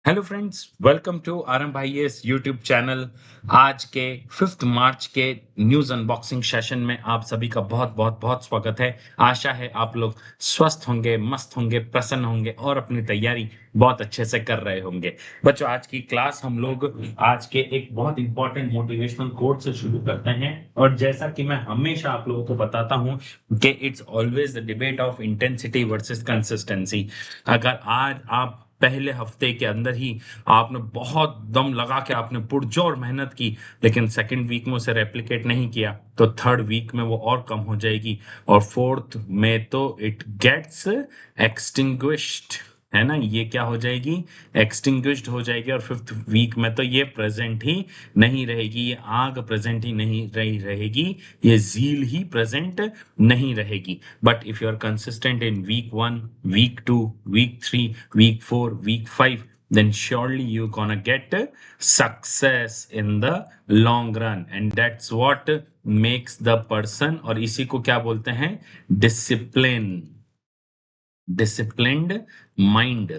Hello friends, welcome to RM भाई s YouTube channel. आज के 5 मार्च के न्यूज़ अनबॉक्सिंग सेशन में आप सभी का बहुत बहुत बहुत स्वागत है। आशा है आप लोग स्वस्थ होंगे, मस्त होंगे, प्रसन्न होंगे और अपनी तैयारी बहुत अच्छे से कर रहे होंगे। बच्चों, आज की क्लास हम लोग आज के एक बहुत इंपॉर्टेंट मोटिवेशनल कोट से शुरू करते हैं। और जैसा कि मैं हमेशा आप लोगों को बताता हूं कि it's always the debate of intensity versus consistency. अगर आज आप पहले हफ्ते के अंदर ही आपने बहुत दम लगा के आपने पुरजोर मेहनत की, लेकिन सेकंड वीक में उसे रेप्लिकेट नहीं किया, तो थर्ड वीक में वो और कम हो जाएगी और फोर्थ में तो इट गेट्स एक्सटिंग्विश्ड। है ना, ये क्या हो जाएगी? एक्सटिंग्विश्ड हो जाएगी। और फिफ्थ वीक में तो ये प्रेजेंट ही नहीं रहेगी, ये आग प्रेजेंट ही नहीं रही रहेगी, ये झील ही प्रेजेंट नहीं रहेगी। But if you are consistent in week 1, week 2, week 3, week 4, week 5, then surely you're gonna get success in the long run. And that's what makes the person, और इसी को क्या बोलते हैं? डिसिप्लिन। Disciplined mind.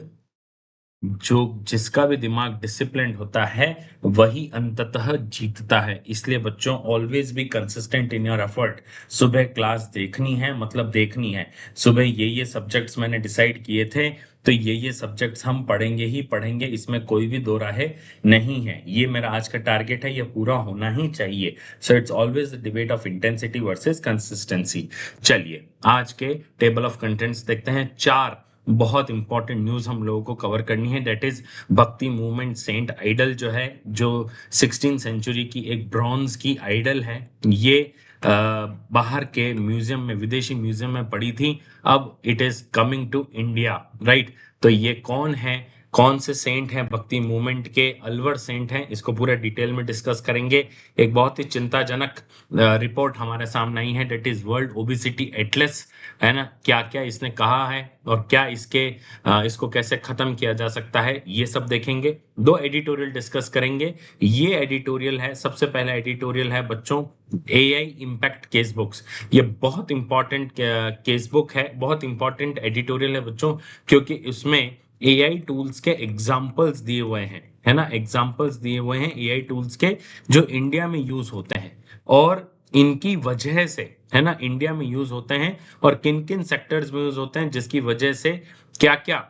जो जिसका भी दिमाग डिसिप्लिन्ड होता है वही अंततः जीतता है। इसलिए बच्चों, always be consistent in your effort. सुबह क्लास देखनी है, मतलब देखनी है। सुबह ये सब्जेक्ट्स मैंने डिसाइड किए थे, तो ये सब्जेक्ट्स हम पढ़ेंगे ही पढ़ेंगे, इसमें कोई भी दो राहे नहीं है। ये मेरा आज का टारगेट है, ये पूरा होना ही चाहिए। So it's always the debate of intensity versus consistency. चलिए आज के टेबल ऑफ कंटेंट्स देखते हैं। चार बहुत इंपॉर्टेंट न्यूज हम लोगों को कवर करनी है। दैट इज भक्ति मूवमेंट सेंट आइडल जो है, जो 16 सेंचुरी की एक ब्रॉन्ज की आइडल है, ये बाहर के म्यूजियम में, विदेशी म्यूजियम में पड़ी थी। अब it is coming to India, right? तो ये कौन है, कौन से सेंट हैं? भक्ति मूवमेंट के अलवर सेंट हैं। इसको पूरा डिटेल में डिस्कस करेंगे। एक बहुत ही चिंताजनक रिपोर्ट हमारे सामने आई है, that is world obesity atlas. है ना, क्या क्या इसने कहा है और क्या इसको कैसे खत्म किया जा सकता है, ये सब देखेंगे। दो एडिटोरियल डिस्कस करेंगे। ये एडिटोरियल है, सबसे पहला एडिटोरियल है बच्चों, एआई इम्पैक्ट केस बुक्स। ये बहुत इंपॉर्टेंट केस बुक है, बहुत इंपॉर्टेंट एडिटोरियल है बच्चों, क्योंकि इसमें एआई टूल्स के एग्जाम्पल्स दिए हुए हैं। है ना, एग्जाम्पल्स दिए हुए हैं एआई टूल्स के, जो इंडिया में यूज होते हैं और इनकी वजह से, है ना, इंडिया में यूज होते हैं और किन किन सेक्टर्स में यूज होते हैं, जिसकी वजह से क्या क्या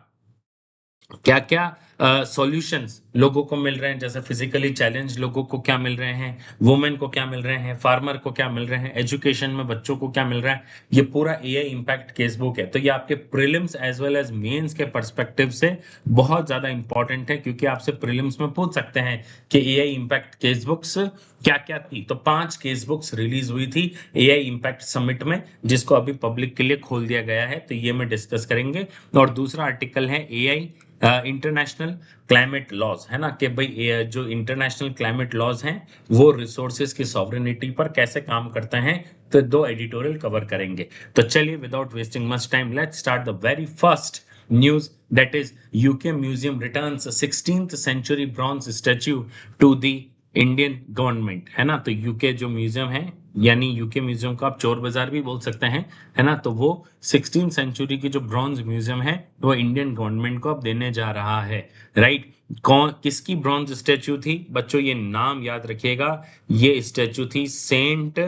क्या क्या सॉल्यूशंस लोगों को मिल रहे हैं। जैसे फिजिकली चैलेंज लोगों को क्या मिल रहे हैं, वुमेन को क्या मिल रहे हैं, फार्मर को क्या मिल रहे हैं, एजुकेशन में बच्चों को क्या मिल रहा है। ये पूरा एआई इम्पैक्ट केस बुक है। तो ये आपके prelims as well as mains के पर्सपेक्टिव से बहुत ज्यादा इंपॉर्टेंट है, क्योंकि आपसे प्रीलिम्स में पूछ सकते हैं कि एआई इम्पैक्ट केस बुक्स क्या क्या थी। तो 5 केस बुक्स रिलीज हुई थी एआई इम्पैक्ट समिट में, जिसको अभी पब्लिक के लिए खोल दिया गया है। तो ये मैं डिस्कस करेंगे। और दूसरा आर्टिकल है एआई इंटरनेशनल क्लाइमेट लॉज। है ना, कि भाई ये जो इंटरनेशनल क्लाइमेट लॉज हैं वो रिसोर्सेज की सॉवरेनिटी पर कैसे काम करते हैं। तो दो एडिटोरियल कवर करेंगे। तो चलिए, without wasting much time, let's start the very first news. That is UK museum returns 16th century bronze statue to the Indian government. है ना, तो यूके जो म्यूजियम है, यानी यूके म्यूजियम को आप चोर बाजार भी बोल सकते हैं। है ना, तो वो 16 सेंचुरी की जो ब्रॉन्ज म्यूजियम है वो इंडियन गवर्नमेंट को अब देने जा रहा है, राइट? कौन, किसकी ब्रॉन्ज स्टैच्यू थी बच्चों? ये नाम याद रखिएगा। ये स्टैच्यू थी सेंट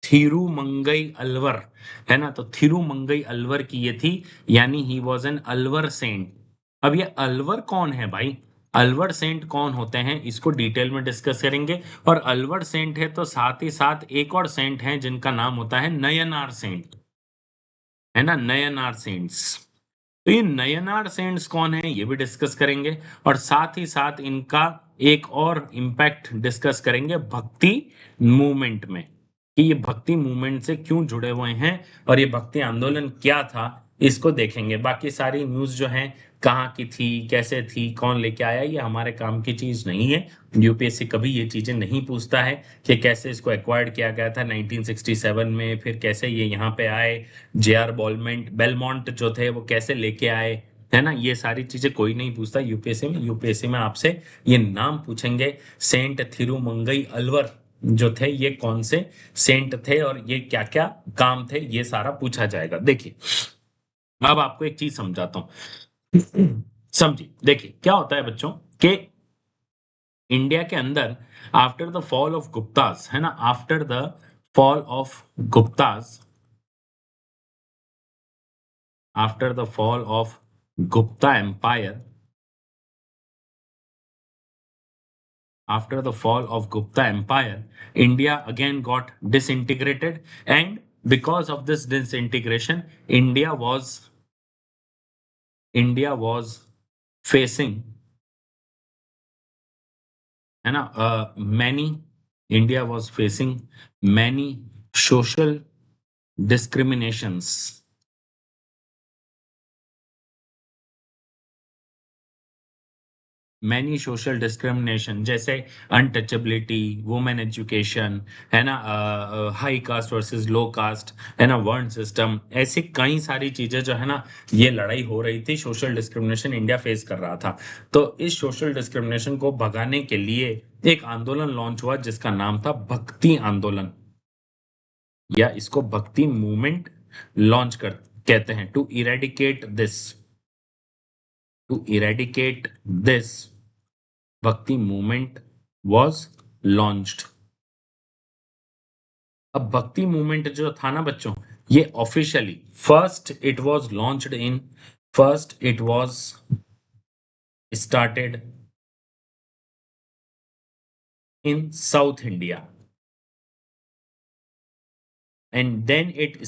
थिरुमंगई अलवर। है ना, तो थिरुमंगई अलवर की ये थी, यानी he was an Alvar saint. अब ये अलवर कौन है भाई? अलवर सेंट कौन होते हैं, इसको डिटेल में डिस्कस करेंगे। और अलवर सेंट है तो साथ ही साथ एक और सेंट है जिनका नाम होता है नयनार सेंट। है ना, नयनार सेंट्स। तो ये नयनार सेंट्स कौन है, ये भी डिस्कस करेंगे। और साथ ही साथ इनका एक और इम्पैक्ट डिस्कस करेंगे भक्ति मूवमेंट में, कि ये भक्ति मूवमेंट से क्यों जुड़े हुए हैं और ये भक्ति आंदोलन क्या था, इसको देखेंगे। बाकी सारी न्यूज जो है, कहाँ की थी, कैसे थी, कौन लेके आया, ये हमारे काम की चीज नहीं है। यूपीएससी कभी ये चीजें नहीं पूछता है कि कैसे इसको एक्वायर्ड किया गया था 1967 में, फिर कैसे ये यहाँ पे आए, जेआर बॉलमेंट बेलमोंट जो थे वो कैसे लेके आए। है ना, ये सारी चीजें कोई नहीं पूछता यूपीएससी में। यूपीएससी में आपसे ये नाम पूछेंगे, सेंट थिरुमंगई अलवर जो थे ये कौन से सेंट थे और ये क्या क्या काम थे, ये सारा पूछा जाएगा। देखिए, अब आपको एक चीज समझाता हूँ। समझिए, देखिए क्या होता है बच्चों कि इंडिया के अंदर after the fall of Guptas, है ना, after the fall of Guptas, after the fall of Gupta empire, after the fall of Gupta Empire, India again got disintegrated, and because of this disintegration, India was facing, है ना, many India was facing many social discriminations, many social discrimination, जैसे untouchability, women education, है ना, high cast versus लो cast, है ना, वर्ण system, ऐसी कई सारी चीजें जो है ना, ये लड़ाई हो रही थी, सोशल डिस्क्रिमिनेशन इंडिया फेस कर रहा था। तो इस सोशल डिस्क्रिमिनेशन को भगाने के लिए एक आंदोलन लॉन्च हुआ जिसका नाम था भक्ति आंदोलन, या इसको भक्ति मूवमेंट लॉन्च कर कहते हैं। टू इरेडिकेट दिस भक्ति मूवमेंट was launched। अब भक्ति मूवमेंट जो था ना बच्चों, ये officially first it was started in South India, and then it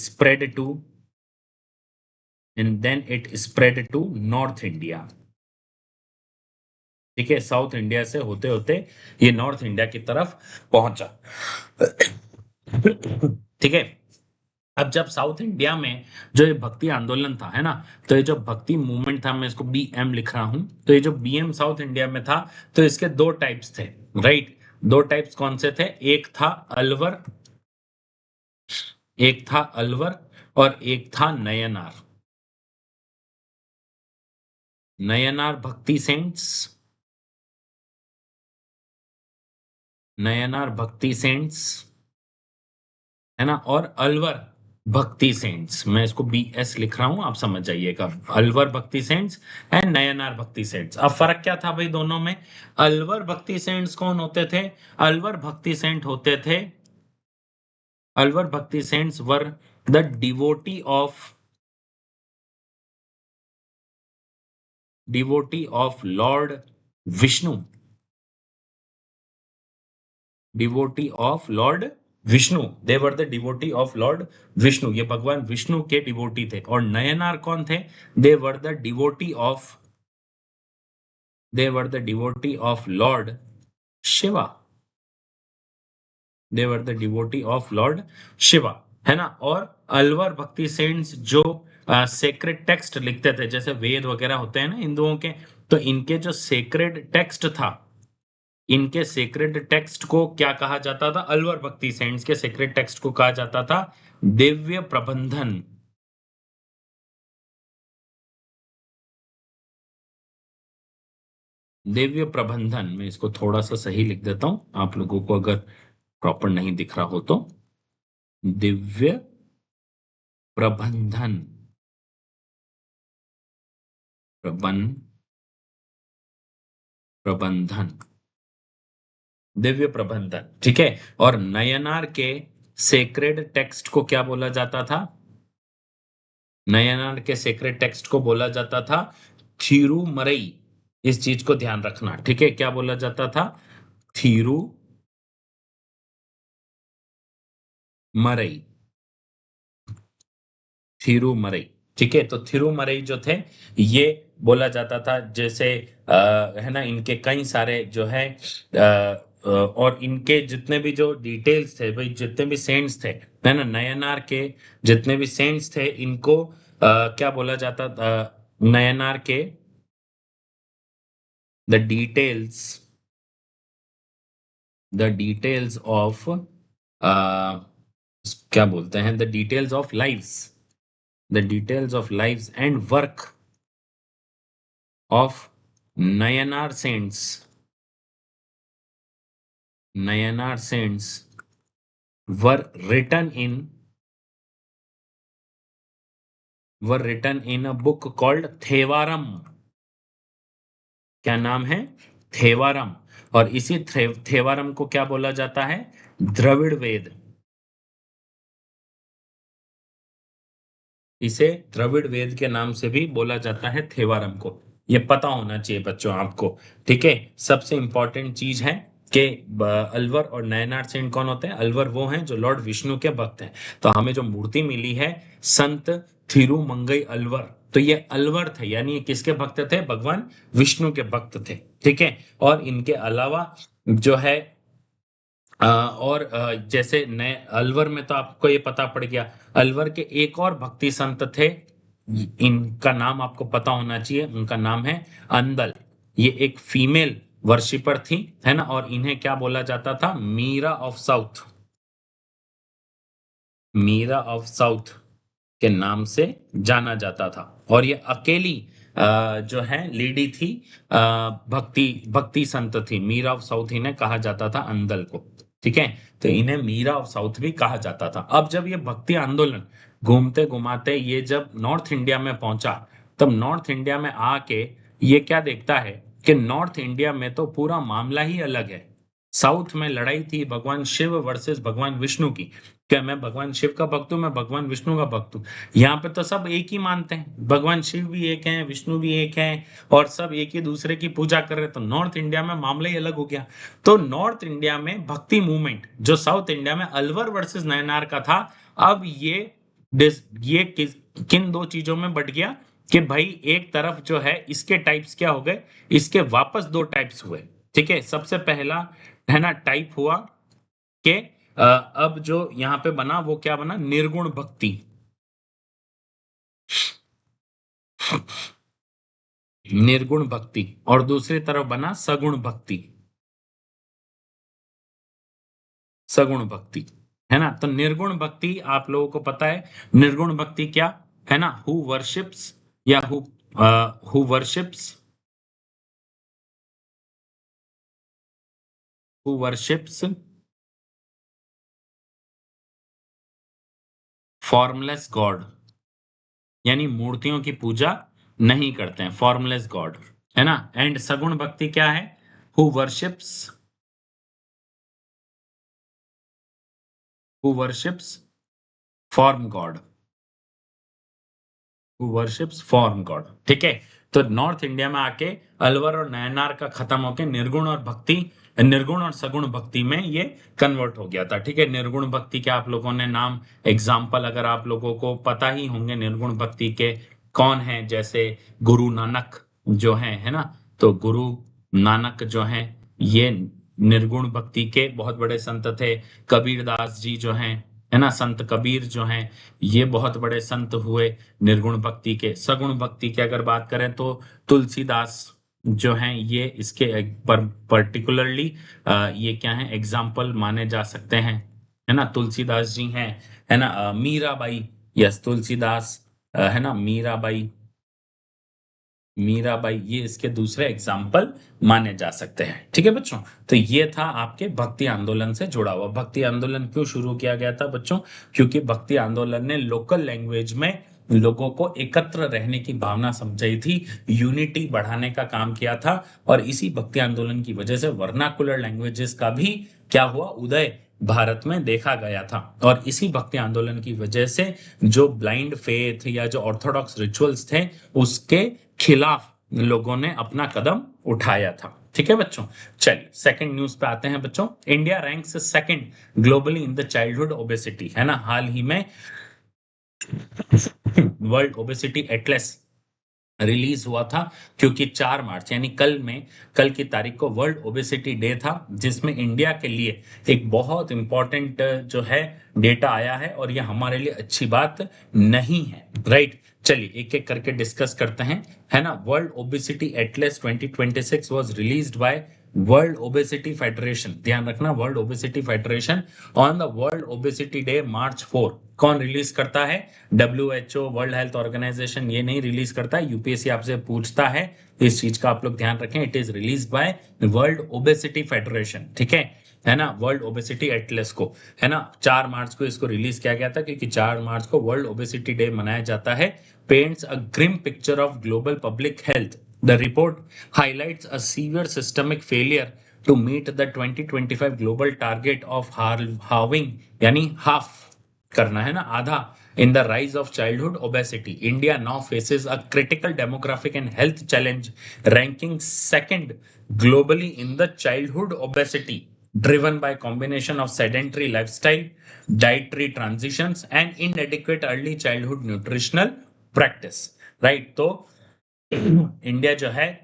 spread to North India. ठीक है, साउथ इंडिया से होते होते ये नॉर्थ इंडिया की तरफ पहुंचा। ठीक है, अब जब साउथ इंडिया में जो ये भक्ति आंदोलन था, है ना, तो ये जो भक्ति मूवमेंट था, मैं इसको बीएम लिख रहा हूं, तो ये जो बीएम साउथ इंडिया में था, तो इसके दो टाइप्स थे, राइट। दो टाइप्स कौन से थे? अलवर एक था अलवर और एक था नयनार। नयनार भक्ति सेंट्स, नयनार भक्ति सेंट्स, है ना, और अलवर भक्ति सेंट्स, मैं इसको बीएस लिख रहा हूं, आप समझ जाइएगा। अलवर भक्ति सेंट्स एंड नयनार भक्ति सेंट्स। अब फर्क क्या था भाई दोनों में? अलवर भक्ति सेंट्स कौन होते थे? अलवर भक्ति सेंट होते थे, Alvar bhakti saints were the devotee of Lord Vishnu, devotee of Lord Vishnu, they were the devotee of Lord Vishnu, ये भगवान विष्णु के डिवोटी थे। और नयनार कौन थे? They were the devotee of they were the devotee of lord Shiva, they were the devotee of lord Shiva, है ना। और अलवर भक्ति सेंट्स जो सेक्रेड टेक्स्ट लिखते थे, जैसे वेद वगैरह होते हैं ना हिंदुओं के, तो इनके जो सेक्रेड टेक्स्ट था, इनके सेक्रेड टेक्स्ट को क्या कहा जाता था? अलवर भक्ति सेंट्स के सेक्रेड टेक्स्ट को कहा जाता था दिव्य प्रबंधन। दिव्य प्रबंधन, मैं इसको थोड़ा सा सही लिख देता हूं आप लोगों को अगर प्रॉपर नहीं दिख रहा हो तो। दिव्य प्रबंधन, प्रबंध प्रबंधन, दिव्य प्रबंधन, ठीक है। और नयनार के सेक्रेड टेक्स्ट को क्या बोला जाता था? नयनार के सेक्रेड टेक्स्ट को बोला जाता था थिरुमरई। इस चीज को ध्यान रखना, ठीक है, क्या बोला जाता था? थिरुमरई, थिरुमरई, ठीक है। तो थिरुमरई जो थे, ये बोला जाता था, जैसे है ना, इनके कई सारे जो है और इनके जितने भी जो डिटेल्स थे भाई, जितने भी सेंट्स थे, है ना, नयनार के जितने भी सेंट्स थे, इनको क्या बोला जाता था? नयनार के द डिटेल्स ऑफ क्या बोलते हैं, the details of lives, and work of Nayanar saints, Nayanar saints were written in were written in a book called Thevaram, क्या नाम है? थेवारम। और इसी थेवारम को क्या बोला जाता है? द्रविड़ वेद। इसे द्रविड़ वेद के नाम से भी बोला जाता है, थेवारम को। ये पता होना चाहिए बच्चों आपको। ठीक है। सबसे इंपॉर्टेंट चीज है कि अलवर और नयनार सेन कौन होते हैं? अलवर वो हैं जो लॉर्ड विष्णु के भक्त हैं। तो हमें जो मूर्ति मिली है, संत थिरुमंगई अलवर, तो ये अलवर थे, यानी ये किसके भक्त थे? भगवान विष्णु के भक्त थे। ठीक है। और इनके अलावा जो है और जैसे नए अलवर में तो आपको ये पता पड़ गया। अलवर के एक और भक्ति संत थे, इनका नाम आपको पता होना चाहिए। उनका नाम है अंदल। ये एक फीमेल वर्शिपर थी, है ना। और इन्हें क्या बोला जाता था? Meera of South. Meera of South के नाम से जाना जाता था। और ये अकेली जो है लेडी थी, भक्ति भक्ति संत थी। मीरा ऑफ साउथ इन्हें कहा जाता था, अंदल को। ठीक है। तो इन्हें मीरा ऑफ साउथ भी कहा जाता था। अब जब ये भक्ति आंदोलन घूमते घुमाते ये जब नॉर्थ इंडिया में पहुंचा, तब नॉर्थ इंडिया में आके ये क्या देखता है कि नॉर्थ इंडिया में तो पूरा मामला ही अलग है। साउथ में लड़ाई थी भगवान शिव वर्सेस भगवान विष्णु की। क्या मैं भगवान शिव का भक्त हूँ, मैं भगवान विष्णु का भक्त हूँ? यहाँ पे तो सब एक ही मानते हैं, भगवान शिव भी एक हैं, विष्णु भी एक हैं, और सब एक ही दूसरे की पूजा कर रहे हैं। तो नॉर्थ इंडिया में मामला ही अलग हो गया। तो नॉर्थ इंडिया में भक्ति मूवमेंट जो साउथ इंडिया में अलवर वर्सेस नयनार का था, अब ये किन दो चीजों में बट गया कि भाई एक तरफ जो है इसके टाइप्स क्या हो गए, इसके वापस दो टाइप्स हुए। ठीक है। सबसे पहला है ना टाइप हुआ कि अब जो यहाँ पे बना वो क्या बना? निर्गुण भक्ति। निर्गुण भक्ति। और दूसरी तरफ बना सगुण भक्ति। सगुण भक्ति, है ना। तो निर्गुण भक्ति आप लोगों को पता है, निर्गुण भक्ति क्या है ना? हु वर्शिप्स या who worships who worships formless God, यानी मूर्तियों की पूजा नहीं करते हैं, फॉर्मलेस गॉड, है ना। एंड सगुण भक्ति क्या है? Who worships who worships form God. Who worships form God. ठीक है। तो नॉर्थ इंडिया में आके अलवर और नयनार का खत्म होके निर्गुण और सगुण भक्ति में ये कन्वर्ट हो गया था। ठीक है। निर्गुण भक्ति के आप लोगों ने नाम एग्जाम्पल अगर आप लोगों को पता ही होंगे निर्गुण भक्ति के कौन है, जैसे गुरु नानक जो है ना। तो गुरु नानक जो है ये निर्गुण भक्ति के बहुत बड़े संत थे। कबीर दास जी जो हैं, है ना, संत कबीर जो हैं, ये बहुत बड़े संत हुए निर्गुण भक्ति के। सगुण भक्ति की अगर बात करें तो तुलसीदास जो हैं ये इसके पर्टिकुलरली ये क्या है, एग्जाम्पल माने जा सकते हैं, है ना। तुलसीदास जी हैं, है ना। मीराबाई, यस तुलसीदास, है ना। मीराबाई ये इसके दूसरे एग्जाम्पल माने जा सकते हैं। ठीक है बच्चों। तो ये था आपके भक्ति आंदोलन से जुड़ा हुआ। भक्ति आंदोलन क्यों शुरू किया गया था बच्चों? क्योंकि भक्ति आंदोलन ने लोकल लैंग्वेज में लोगों को एकत्र रहने की भावना समझाई थी, यूनिटी बढ़ाने का काम किया था। और इसी भक्ति आंदोलन की वजह से वर्नाकुलर लैंग्वेजेस का भी क्या हुआ, उदय भारत में देखा गया था। और इसी भक्ति आंदोलन की वजह से जो ब्लाइंड फेथ या जो ऑर्थोडॉक्स रिचुअल्स थे उसके खिलाफ लोगों ने अपना कदम उठाया था। ठीक है बच्चों। चलिए सेकंड न्यूज पे आते हैं बच्चों। India ranks second globally in the childhood obesity, है ना। हाल ही में वर्ल्ड ओबेसिटी एटलस रिलीज हुआ था, क्योंकि 4 मार्च यानी कल की तारीख को वर्ल्ड ओबेसिटी डे था, जिसमें इंडिया के लिए एक बहुत इंपॉर्टेंट जो है डेटा आया है, और ये हमारे लिए अच्छी बात नहीं है। राइट। चलिए एक एक करके डिस्कस करते हैं, है ना। World obesity Atlas 2026 was released by world obesity federation. ध्यान रखना, world obesity federation on the world obesity day March 4। कौन रिलीज करता है? WHO, वर्ल्ड हेल्थ ऑर्गेनाइजेशन ये नहीं रिलीज करता है। यूपीएससी आपसे पूछता है, इस चीज का आप लोग ध्यान रखें। It is release by world obesity federation. ठीक है ना। वर्ल्ड ओबेसिटी एटलस को, है ना, 4 मार्च को इसको रिलीज किया गया था, क्योंकि 4 मार्च को वर्ल्ड ओबेसिटी डे मनाया जाता है। Paints a grim picture of global public health The report highlights a severe systemic failure to meet the 2025 global target of halving, यानी half करना है ना, आधा, in the rise of childhood obesity. India now faces a critical demographic and health challenge, ranking second globally in the childhood obesity, driven by combination of sedentary lifestyle, dietary transitions, and inadequate early childhood nutritional practice. Right? तो India जो है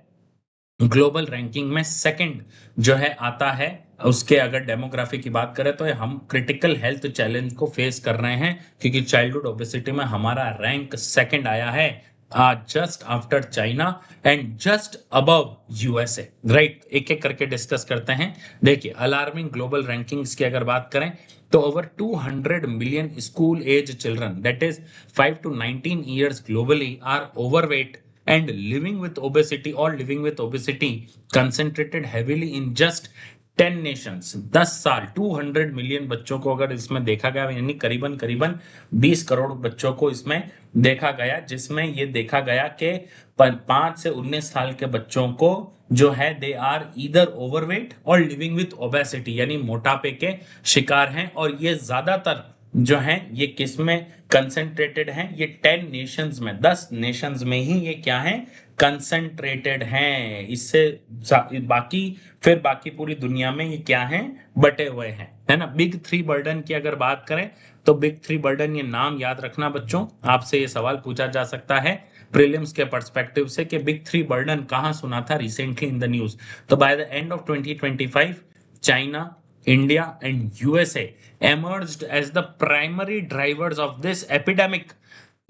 global ranking में second जो है आता है। उसके अगर डेमोग्राफी की बात करें तो हम क्रिटिकल हेल्थ चैलेंज को फेस कर रहे हैं, क्योंकि चाइल्डहुड ओबेसिटी में हमारा रैंक सेकंड आया है, just after China and just above USA. Right, एक एक करके डिस्कस करते हैं। देखिए, अलार्मिंग ग्लोबल रैंकिंग्स की अगर बात करें तो over 200 million school age children, that is 5 to 19 years globally, are overweight and living with obesity or living with obesity concentrated heavily in just 10 nations। 10 साल 200 मिलियन बच्चों को अगर इसमें देखा गया, यानी करीबन करीबन 20 करोड़ बच्चों को इसमें देखा गया, जिसमें ये देखा गया कि 5 से 19 साल के बच्चों को जो है दे आर ईदर ओवरवेट और लिविंग विथ ओबेसिटी, यानी मोटापे के शिकार हैं। और ये ज्यादातर जो है ये किस में कंसेंट्रेटेड हैं, ये 10 नेशंस में, 10 नेशंस में ही ये क्या है, कंसेंट्रेटेड हैं। इससे बाकी फिर बाकी पूरी दुनिया में ये क्या है, बटे हुए हैं, है ना। बिग थ्री बर्डन की अगर बात करें तो बिग थ्री बर्डन, ये नाम याद रखना बच्चों, आपसे ये सवाल पूछा जा सकता है प्रीलिम्स के पर्सपेक्टिव से कि बिग थ्री बर्डन कहां सुना था रिसेंटली इन द न्यूज। तो by the end of 2025 China, India and USA emerged as the primary drivers of this epidemic,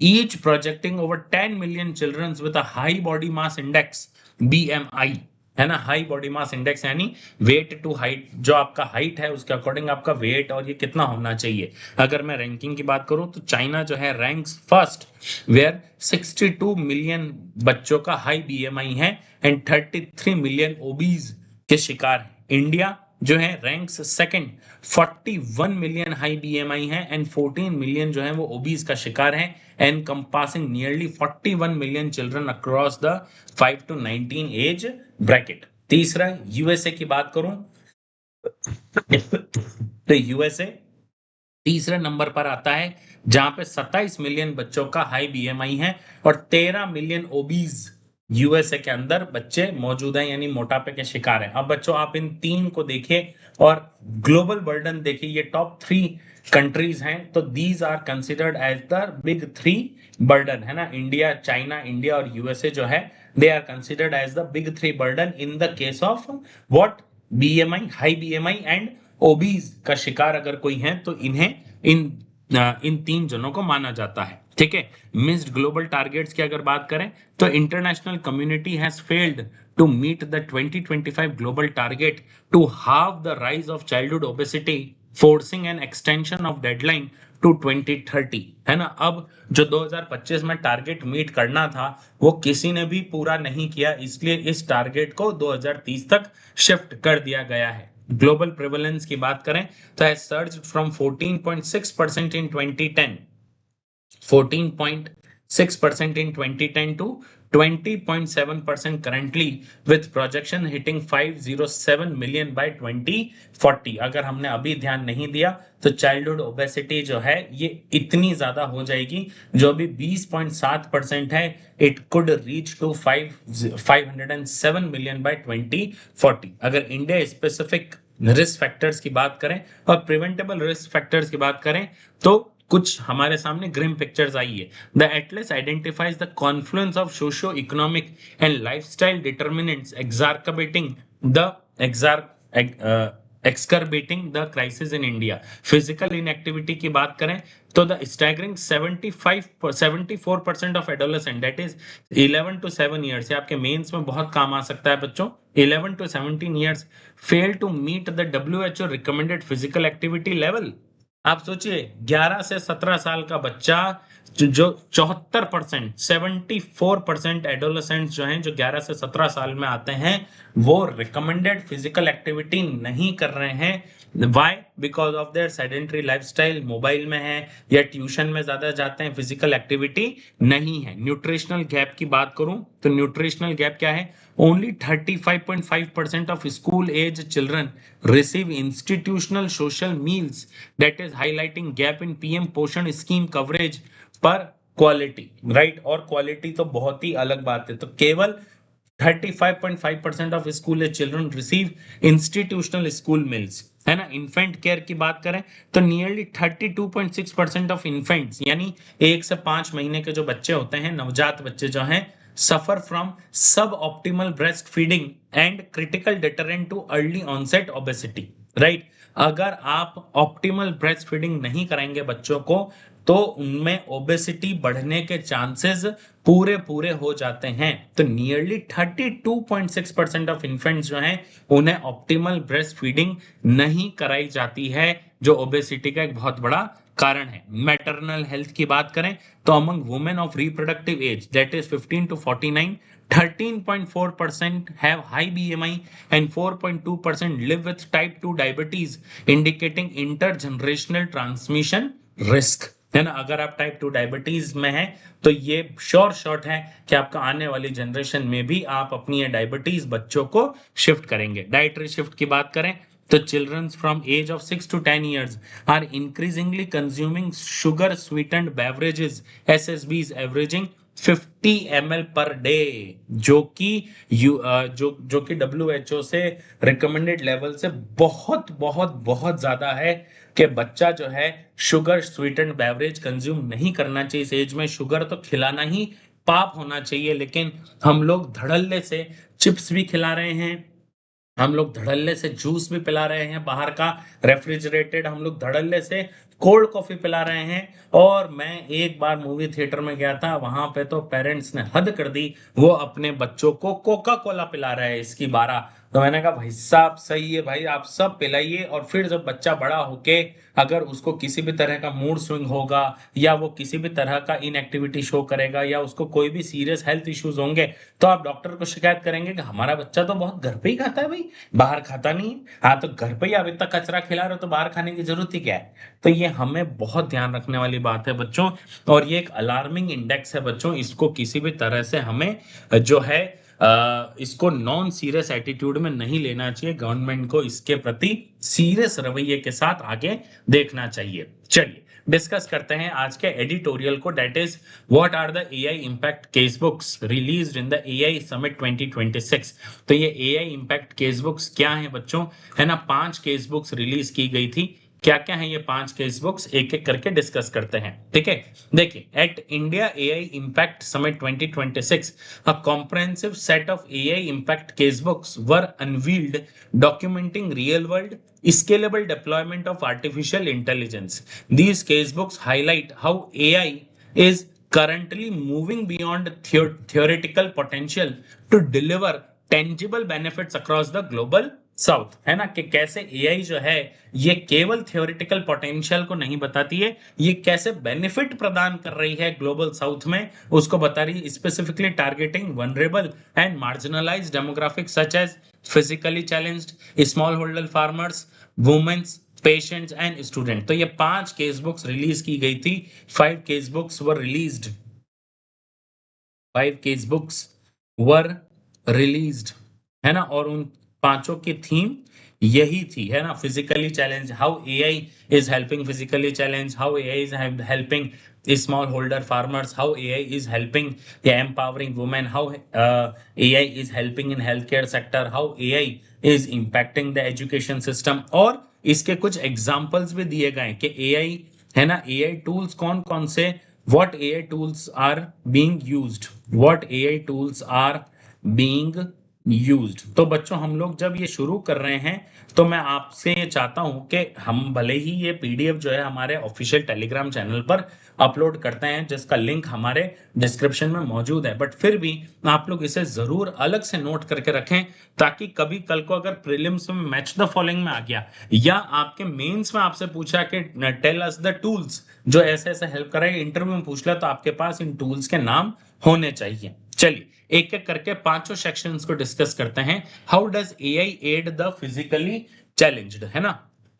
each projecting over 10 million children with a high body mass index, BMI, है ना। High body mass index यानी wait to height, जो आपका height है उसके according आपका wait और ये कितना होना चाहिए। अगर मैं रैंकिंग की बात करूं तो चाइना जो है रैंक्स फर्स्ट, वेयर 62 मिलियन बच्चों का हाई बीएमआई है एंड 33 मिलियन ओबीज के शिकार है। इंडिया जो है ranks second, 41 million high BMI है एंड 14 मिलियन जो है वो ओबीज का शिकार है, encompassing nearly 41 million children across the 5 to 19 age bracket. तीसरा यूएसए की बात करूं तो यूएसए तीसरे नंबर पर आता है, जहां पे 27 मिलियन बच्चों का हाई बीएमआई है और 13 मिलियन ओबीज यूएसए के अंदर बच्चे मौजूद हैं, यानी मोटापे के शिकार हैं। अब बच्चों आप इन तीन को देखिए और ग्लोबल बर्डन देखिए, ये टॉप 3 कंट्रीज हैं, तो these are considered as the big 3 burden, है ना। इंडिया, चाइना, इंडिया और यूएसए जो है they are considered as the big 3 burden in the case of what, BMI, high BMI and obese का शिकार अगर कोई है तो इन्हें इन तीन जनों को माना जाता है। ठीक है। मिस्ड ग्लोबल टारगेट्स की अगर बात करें तो international community has failed to meet the 2025 global target to half the rise of childhood obesity, forcing an extension of deadline to 2030, है ना। अब जो 2025 में टारगेट मीट करना था वो किसी ने भी पूरा नहीं किया, इसलिए इस टारगेट को 2030 तक शिफ्ट कर दिया गया है। ग्लोबल प्रेवलेंस की बात करें तो है surge from 14.6% in 2010, 14.6% in 2010 to 20.7% currently, with projection hitting 507 million by 2040। अगर हमने अभी ध्यान नहीं दिया तो चाइल्डहुड ओबेसिटी जो है ये इतनी ज्यादा हो जाएगी, जो अभी 20.7% है, it could reach to 507 million by 2040। अगर इंडिया स्पेसिफिक रिस्क फैक्टर्स की बात करें और प्रिवेंटेबल रिस्क फैक्टर्स की बात करें तो कुछ हमारे सामने ग्रिम पिक्चर्स आई है। The atlas identifies the confluence of socio economic and lifestyle determinants exacerbating the crisis in India. Physical inactivity की बात करें तो the staggering 74% of adolescent, that is 11 to 7 years, ये आपके मेंस में बहुत काम आ सकता है बच्चों, 11 to 17 years fail to meet the WHO recommended physical activity level. आप सोचिए 11 से 17 साल का बच्चा जो 74%, 74% एडोलेसेंट्स जो हैं जो 11 से 17 साल में आते हैं वो रिकमेंडेड फिजिकल एक्टिविटी नहीं कर रहे हैं। Why? Because of their sedentary lifestyle, mobile में है या ट्यूशन में ज्यादा जाते हैं, फिजिकल एक्टिविटी नहीं है। न्यूट्रिशनल गैप की बात करूं तो न्यूट्रिशनल गैप क्या है? Only 35.5% of school age children receive institutional social meals, that is highlighting gap in PM Poshan scheme coverage पर क्वालिटी, राइट। और क्वालिटी तो बहुत ही अलग बात है। तो केवल 35.5% of school age children receive institutional school meals, है ना। इन्फेंट केयर की बात करें तो नियरली 32.6% ऑफ इन्फेंट्स, यानी 1 से 5 महीने के जो बच्चे होते हैं, नवजात बच्चे जो हैं, suffer from suboptimal breastfeeding and critical deterrent to early onset obesity, right. अगर आप ऑप्टिमल ब्रेस्ट फीडिंग नहीं कराएंगे बच्चों को तो उनमें ओबेसिटी बढ़ने के चांसेस पूरे पूरे हो जाते हैं। तो नियरली 32.6% ऑफ इन्फेंट्स जो हैं उन्हें ऑप्टिमल ब्रेस्ट फीडिंग नहीं कराई जाती है, जो ओबेसिटी का एक बहुत बड़ा कारण है। मैटरनल हेल्थ की बात करें तो among women of reproductive age, that is 15 to 49, 13.4% have high BMI and 4.2% live with type 2 diabetes, indicating intergenerational transmission risk, है ना। अगर आप टाइप 2 डायबिटीज में हैं तो ये श्योर शॉट है कि आपका आने वाली जनरेशन में भी आप अपनी ये डायबिटीज बच्चों को शिफ्ट करेंगे। डाइटरी शिफ्ट की बात करें तो children from age of 6 to 10 years are increasingly consuming sugar sweetened beverages, SSBs, averaging 50 ml per day, जो कि जो कि WHO से रिकमेंडेड लेवल से बहुत बहुत बहुत ज्यादा है कि बच्चा जो है शुगर स्वीटेंड बेवरेज कंज्यूम नहीं करना चाहिए इस एज में। शुगर तो खिलाना ही पाप होना चाहिए, लेकिन हम लोग धड़ल्ले से चिप्स भी खिला रहे हैं, हम लोग धड़ल्ले से जूस भी पिला रहे हैं बाहर का रेफ्रिजरेटेड, हम लोग धड़ल्ले से कोल्ड कॉफी पिला रहे हैं। और मैं एक बार मूवी थिएटर में गया था, वहां पे तो पेरेंट्स ने हद कर दी, वो अपने बच्चों को कोका कोला पिला रहे हैं इसकी 12। तो मैंने कहा भाई साहब सही है भाई, आप सब पिलाइए, और फिर जब बच्चा बड़ा होके अगर उसको किसी भी तरह का मूड स्विंग होगा या वो किसी भी तरह का इनएक्टिविटी शो करेगा या उसको कोई भी सीरियस हेल्थ इश्यूज होंगे तो आप डॉक्टर को शिकायत करेंगे कि हमारा बच्चा तो बहुत घर पे ही खाता है भाई, बाहर खाता नहीं। हाँ, तो घर पे ही आप इतना कचरा खिला रहे हो तो बाहर खाने की जरूरत ही क्या है। तो ये हमें बहुत ध्यान रखने वाली बात है बच्चों, और ये एक अलार्मिंग इंडेक्स है बच्चों, इसको किसी भी तरह से हमें जो है इसको नॉन सीरियस एटीट्यूड में नहीं लेना चाहिए। गवर्नमेंट को इसके प्रति सीरियस रवैये के साथ आगे देखना चाहिए। चलिए डिस्कस करते हैं आज के एडिटोरियल को, that is what are the AI impact casebooks released in the AI summit 2026। तो ये एआई इंपैक्ट केस बुक्स क्या है बच्चों, है ना। 5 केस बुक्स रिलीज की गई थी। क्या क्या है ये 5 केस बुक्स, एक एक करके डिस्कस करते हैं, ठीक है। देखिए, at India AI impact summit 2026 a comprehensive set of AI impact casebooks were unveiled, documenting real-world scalable deployment of artificial intelligence. These casebooks highlight how AI is currently moving beyond theoretical potential to deliver tangible benefits across the global south, है ना। कि कैसे AI जो है ये केवल theoretical potential को नहीं बताती है, ये कैसे बेनिफिट प्रदान कर रही है ग्लोबल साउथ में, उसको बता रही है। Specifically targeting vulnerable and marginalised demographic such as physically challenged, smallholder farmers, womens, patients and student. तो ये 5 केस बुक्स रिलीज की गई थी। 5 केस बुक्स वर रिलीज्ड, 5 केस बुक्स वर रिलीज्ड, है ना। और उन पांचों की थीम यही थी, है ना। Physically challenge, how AI is helping physically challenge, how AI is helping small holder farmers, how AI is helping the empowering women, how AI is helping in healthcare sector, how AI is impacting the education system। और इसके कुछ examples भी दिए गए कि AI, है ना, AI tools कौन कौन से, what AI tools are being used, what AI tools are being used. तो बच्चों हम लोग जब ये शुरू कर रहे हैं तो मैं आपसे ये चाहता हूं कि हम भले ही ये पीडीएफ जो है हमारे ऑफिशियल टेलीग्राम चैनल पर अपलोड करते हैं, जिसका लिंक हमारे डिस्क्रिप्शन में मौजूद है, बट फिर भी आप लोग इसे जरूर अलग से नोट करके रखें, ताकि कभी कल को अगर प्रीलिम्स में मैच द फॉलोइंग में आ गया या आपके मेंस में आपसे पूछा कि टेल अस द टूल्स जो ऐसे ऐसे हेल्प करेंगे, इंटरव्यू में पूछ लिया, तो आपके पास इन टूल्स के नाम होने चाहिए। चलिए एक एक करके पांचों सेक्शंस को डिस्कस करते हैं। How does AI aid the physically challenged, है ना।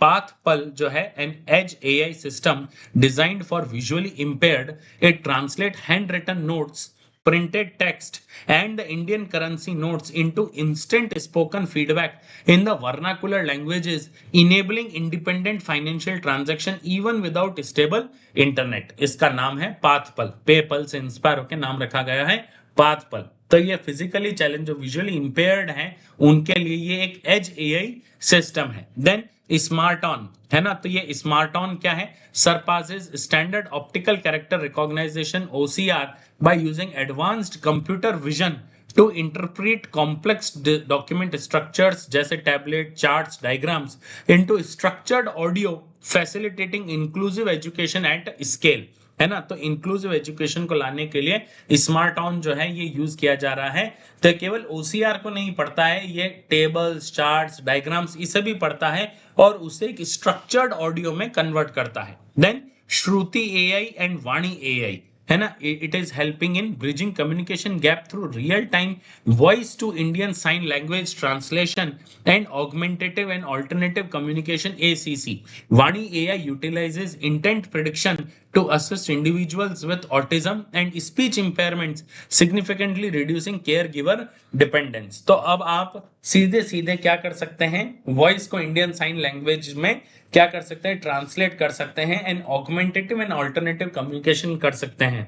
पाथ पल जो है an edge AI system designed for visually impaired, it translate handwritten notes printed text and the Indian currency notes into instant spoken feedback in the vernacular languages, enabling independent financial transaction even without stable internet. इसका नाम है पाथपल, PayPal से inspire होकर नाम रखा गया है PathPal. तो ये फिजिकली चैलेंज जो विजुअली इंपेयर्ड हैं उनके लिए ये एक एज एआई सिस्टम है। देन स्मार्ट ऑन है ना, तो ये स्मार्ट ऑन क्या है, surpasses standard optical character recognition OCR by using advanced computer vision to interpret complex document structures जैसे tablet, charts, diagrams into structured audio, facilitating inclusive education at scale। है ना, तो इंक्लूसिव एजुकेशन को लाने के लिए स्मार्ट ऑन जो है ये यूज किया जा रहा है। तो केवल ओसीआर को नहीं पढ़ता है, ये टेबल्स, चार्ट्स, डायग्राम्स इसे भी पढ़ता है और उसे एक स्ट्रक्चर्ड ऑडियो में कन्वर्ट करता है। Then Shruti AI and Vani AI है ना, it is helping in bridging communication gap through real time voice to Indian sign language translation and augmentative and alternative communication ACC. Vani AI utilizes intent prediction to assist individuals with autism and speech impairments, significantly reducing caregiver dependence। तो अब आप सीधे सीधे क्या कर सकते हैं, voice को इंडियन साइन लैंग्वेज में क्या कर सकते हैं, ट्रांसलेट कर सकते हैं and augmentative and alternative communication कर सकते हैं।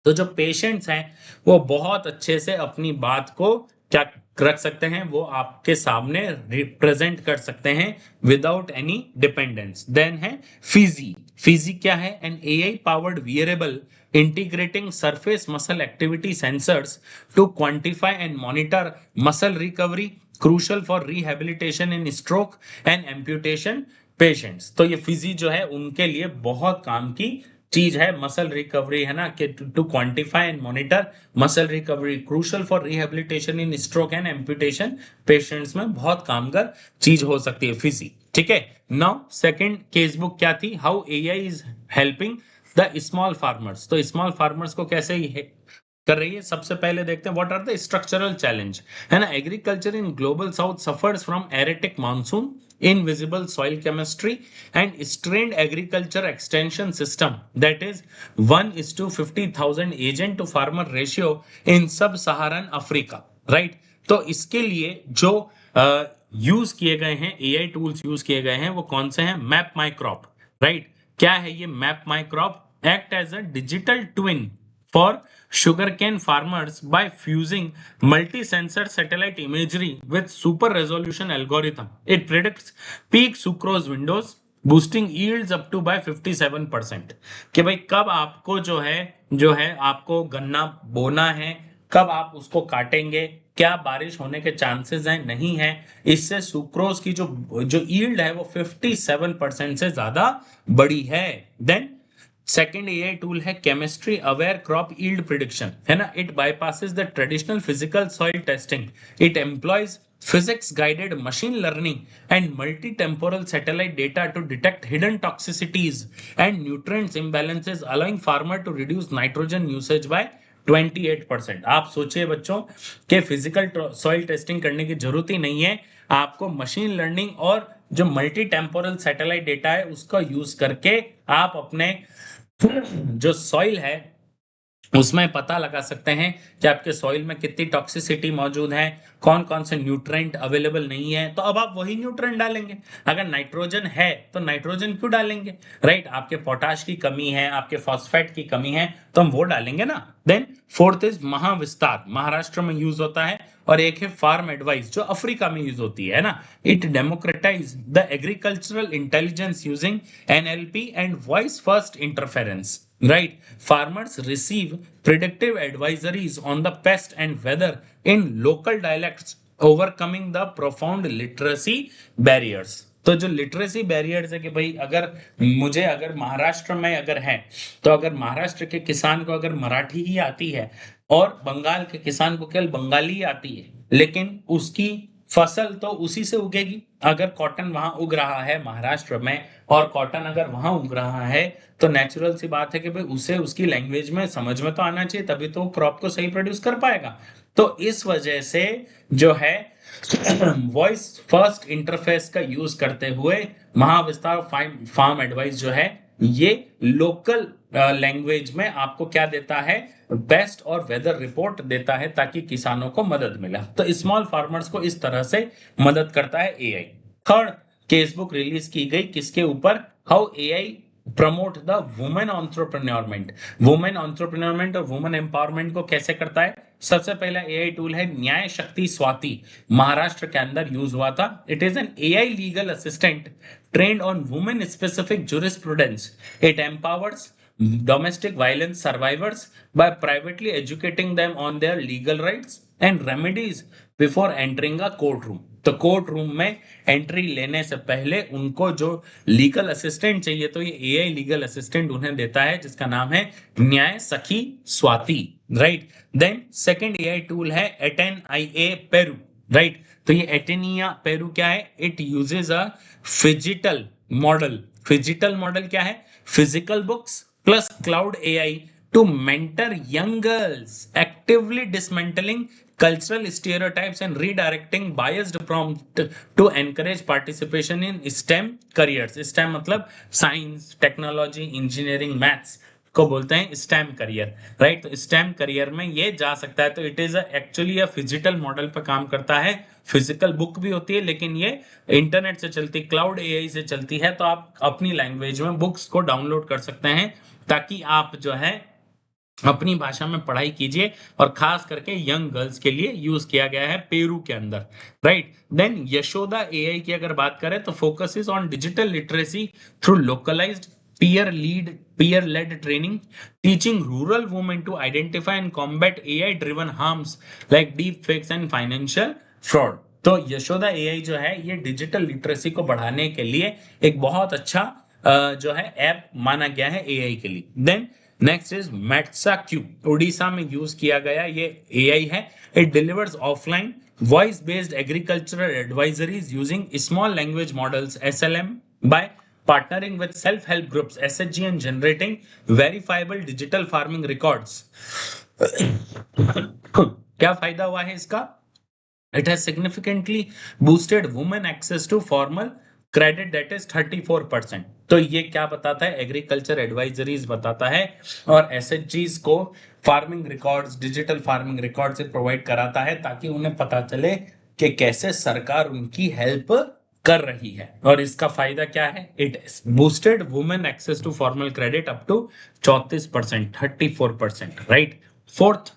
तो जो पेशेंट्स हैं वो बहुत अच्छे से अपनी बात को क्या रख सकते हैं, वो आपके सामने रिप्रेजेंट कर सकते हैं विदाउट एनी डिपेंडेंस। देन है फिजी। फिजी क्या है, an AI powered wearable integrating surface muscle activity sensors to quantify and monitor muscle recovery, crucial for rehabilitation in stroke and amputation patients। तो ये फिजी जो है उनके लिए बहुत काम की चीज है, मसल रिकवरी है ना, कि to quantify and monitor muscle recovery, crucial for rehabilitation in stroke and amputation patients में बहुत कामगार चीज हो सकती है फिजी। ठीक है, नाउ सेकंड केस बुक क्या थी, how AI is helping the small farmers. तो स्मॉल फार्मर्स को कैसे कर रही है, सबसे पहले देखते हैं what are the structural challenge है ना। Agriculture in global south suffers from erratic monsoon, invisible soil chemistry and strained agriculture extension system, that is 1:50,000 agent to farmer ratio in sub-Saharan Africa, right। तो इसके लिए जो use किए गए हैं AI tools use किए गए हैं वो कौन से हैं, मैप माई क्रॉप, राइट। क्या है ये Map My Crop, act as a digital twin for sugarcane farmers by fusing multi-sensor satellite imagery with super resolution algorithm. It predicts peak sucrose windows, boosting yields up to by 57%। कि भाई कब आपको जो है आपको गन्ना बोना है, कब आप उसको काटेंगे, क्या बारिश होने के चांसेस हैं, नहीं है। इससे सुक्रोज की जो यील्ड है वो 57% से ज्यादा बड़ी है। देन सेकेंड एआई टूल है chemistry aware crop yield prediction, है ना। It bypasses the traditional physical soil testing, it employees physics guided machine learning and multi-temporal satellite data to detect hidden toxicities and nutrients imbalances, allowing farmer to reduce nitrogen usage by 28%। आप सोचिए बच्चों कि physical soil testing करने की जरूरत ही नहीं है, आपको मशीन लर्निंग और जो मल्टी टेम्पोरल सैटेलाइट डेटा है उसका यूज करके आप अपने जो सॉइल है उसमें पता लगा सकते हैं कि आपके सॉइल में कितनी टॉक्सिसिटी मौजूद है, कौन कौन से न्यूट्रेंट अवेलेबल नहीं है, तो अब आप वही न्यूट्रेंट डालेंगे। अगर नाइट्रोजन है तो नाइट्रोजन क्यों डालेंगे, राइट। आपके पोटाश की कमी है, आपके फॉस्फेट की कमी है तो हम वो डालेंगे ना। Then fourth is Mahavistaar, Maharashtra में यूज होता है, और एक है फार्म एडवाइस जो अफ्रीका में यूज होती है ना। It democratize the agricultural intelligence using NLP and voice first interference, right। Farmers receive predictive advisories on the pest and weather in local dialects, overcoming the profound literacy barriers। तो जो literacy barriers है कि भाई अगर महाराष्ट्र में अगर है तो अगर महाराष्ट्र के किसान को अगर मराठी ही आती है और बंगाल के किसान को केवल बंगाली आती है, लेकिन उसकी फसल तो उसी से उगेगी। अगर कॉटन वहां उग रहा है महाराष्ट्र में और कॉटन अगर वहां उग रहा है तो नेचुरल सी बात है कि भाई उसे उसकी लैंग्वेज में समझ में तो आना चाहिए, तभी तो क्रॉप को सही प्रोड्यूस कर पाएगा। तो इस वजह से जो है वॉइस फर्स्ट इंटरफेस का यूज करते हुए महाविस्तार फार्म एडवाइस जो है ये लोकल लैंग्वेज में आपको क्या देता है, बेस्ट और वेदर रिपोर्ट देता है ताकि किसानों को मदद मिले। तो स्मॉल फार्मर्स को इस तरह से मदद करता है AI. Third case book release की गई किसके ऊपर, how AI promote the women entrepreneurment. Women entrepreneurment और वुमेन एम्पावरमेंट को कैसे करता है। सबसे पहला एआई टूल है न्याय शक्ति स्वाति, महाराष्ट्र के अंदर यूज हुआ था। It is an AI legal assistant trained on women specific jurisprudence. It empowers domestic violence survivors by privately educating them on their legal rights and remedies before entering a courtroom. तो court room में entry लेने से पहले उनको जो legal assistant चाहिए तो ये एआई लीगल असिस्टेंट उन्हें देता है जिसका नाम है Nyaya Sakhi Swati, right. Then second AI tool है एटेन-IA पेरू, राइट। तो ये एटेनिया पेरू क्या है, it uses a phygital model. Phygital model क्या है, physical books plus cloud AI to mentor young girls, actively dismantling cultural stereotypes and redirecting biased prompt to encourage participation in STEM careers। STEM मतलब science, technology, engineering, maths को बोलते हैं stem career, right. तो stem career में ये जा सकता है। तो it is actually physical model पर काम करता है। फिजिकल बुक भी होती है लेकिन ये इंटरनेट से चलती, क्लाउड एआई से चलती है। तो आप अपनी लैंग्वेज में बुक्स को डाउनलोड कर सकते हैं ताकि आप जो है अपनी भाषा में पढ़ाई कीजिए। और खास करके यंग गर्ल्स के लिए यूज किया गया है पेरू के अंदर, राइट। देन यशोदा एआई की अगर बात करें तो focus is on digital literacy through localised peer led training, teaching rural women to identify and combat AI driven harms like deep fakes and financial fraud। तो यशोदा एआई जो है ये डिजिटल लिटरेसी को बढ़ाने के लिए एक बहुत अच्छा जो है ऐप माना गया है एआई के लिए। देन नेक्स्ट इज मेट्सा क्यू, उड़ीसा में यूज किया गया ये एआई है। It delivers offline voice based agricultural advisories using small language models SLM by partnering with self-help groups SHG and generating verifiable digital farming records। क्या फायदा हुआ है इसका, it has significantly boosted women access to formal credit that is 34%। तो ये क्या बताता है, एग्रीकल्चर एडवाइजरीज बताता है और एसएचजीज को farming records, digital farming record से प्रोवाइड कराता है ताकि उन्हें पता चले कि कैसे सरकार उनकी हेल्प कर रही है। और इसका फायदा क्या है, it boosted women access to formal credit up to 34%, 34%, right. Fourth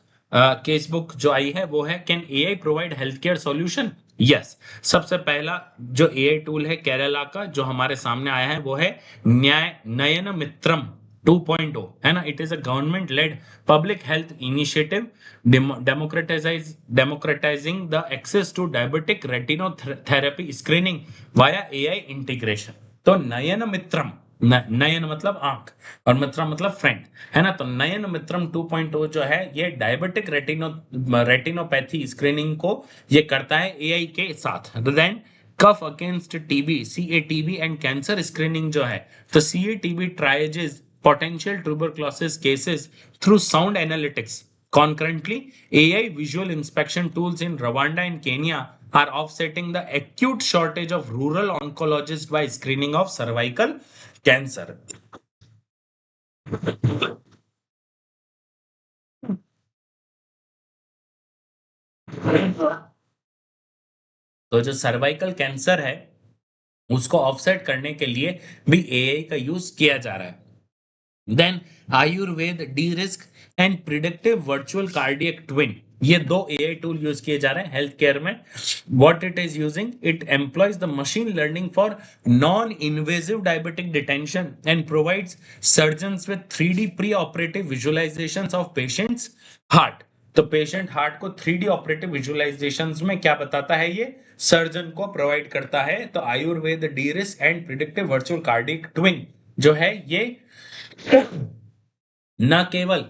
case book जो आई है वो है can AI provide health care solution. Yes, सबसे पहला जो एआई टूल है केरला का जो हमारे सामने आया है वो है न्याय नयन मित्रम 2.0, है ना। It is a government led public health initiative democratizing the access to diabetic retinotherapy screening via AI integration. तो नयन मित्रम, नयन मतलब आंख और मित्र मतलब फ्रेंड, है ना। तो नयन मित्रम 2.0 जो है ये डायबिटिक रेटिनोपैथी स्क्रीनिंग को ये करता है एआई के साथ। Then cough against TB CATB and cancer screening जो है, तो CATB ट्राइजेस potential tuberculosis cases through sound analytics। Concurrently, AI visual inspection tools in Rwanda and Kenya are offsetting the acute shortage of rural oncologists by screening of cervical cancer। तो जो cervical cancer है उसको offset करने के लिए भी AI का use किया जा रहा है। Then Ayurveda D risk and predictive virtual cardiac twin, ये दो एआई टूल यूज किए जा रहे हैं हेल्थ केयर में। What it is using, it employs the machine learning for non invasive diabetic detention and provides surgeons with 3D pre operative visualisations of patient's heart. तो patient heart को 3D operative visualisations में क्या बताता है, ये surgeon को provide करता है। तो Ayurveda D risk and predictive virtual cardiac twin जो है ये न केवल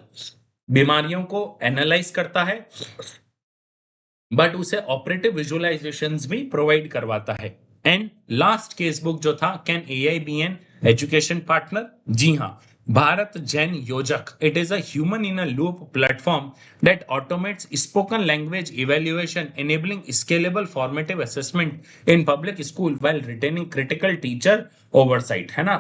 बीमारियों को एनालाइज करता है बट उसे ऑपरेटिव विजुअलाइजेशंस भी प्रोवाइड करवाता है। एंड लास्ट केस बुक जो था can AI be an education partner, जी हाँ, Bharat Gen Yojak. It is a human in a loop platform that automates spoken language evaluation, enabling scalable formative assessment in public school while retaining critical teacher oversight. है ना?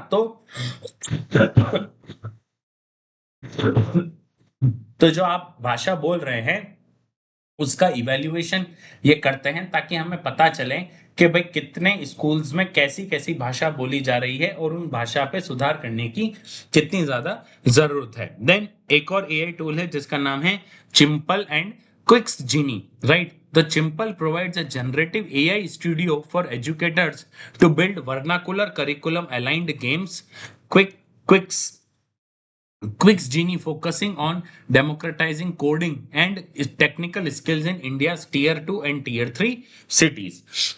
तो जो आप भाषा बोल रहे हैं उसका इवैल्यूएशन ये करते हैं ताकि हमें पता चले कि भाई कितने स्कूल्स में कैसी कैसी भाषा बोली जा रही है और उन भाषा पे सुधार करने की कितनी ज्यादा जरूरत है। देन एक और एआई टूल है जिसका नाम है Chimple and Quix Genie, right? The Chimple provides a generative AI studio for educators to build vernacular curriculum aligned games. Quix Quix Genie focusing on democratizing coding and technical skills in India's tier 2 and tier 3 cities।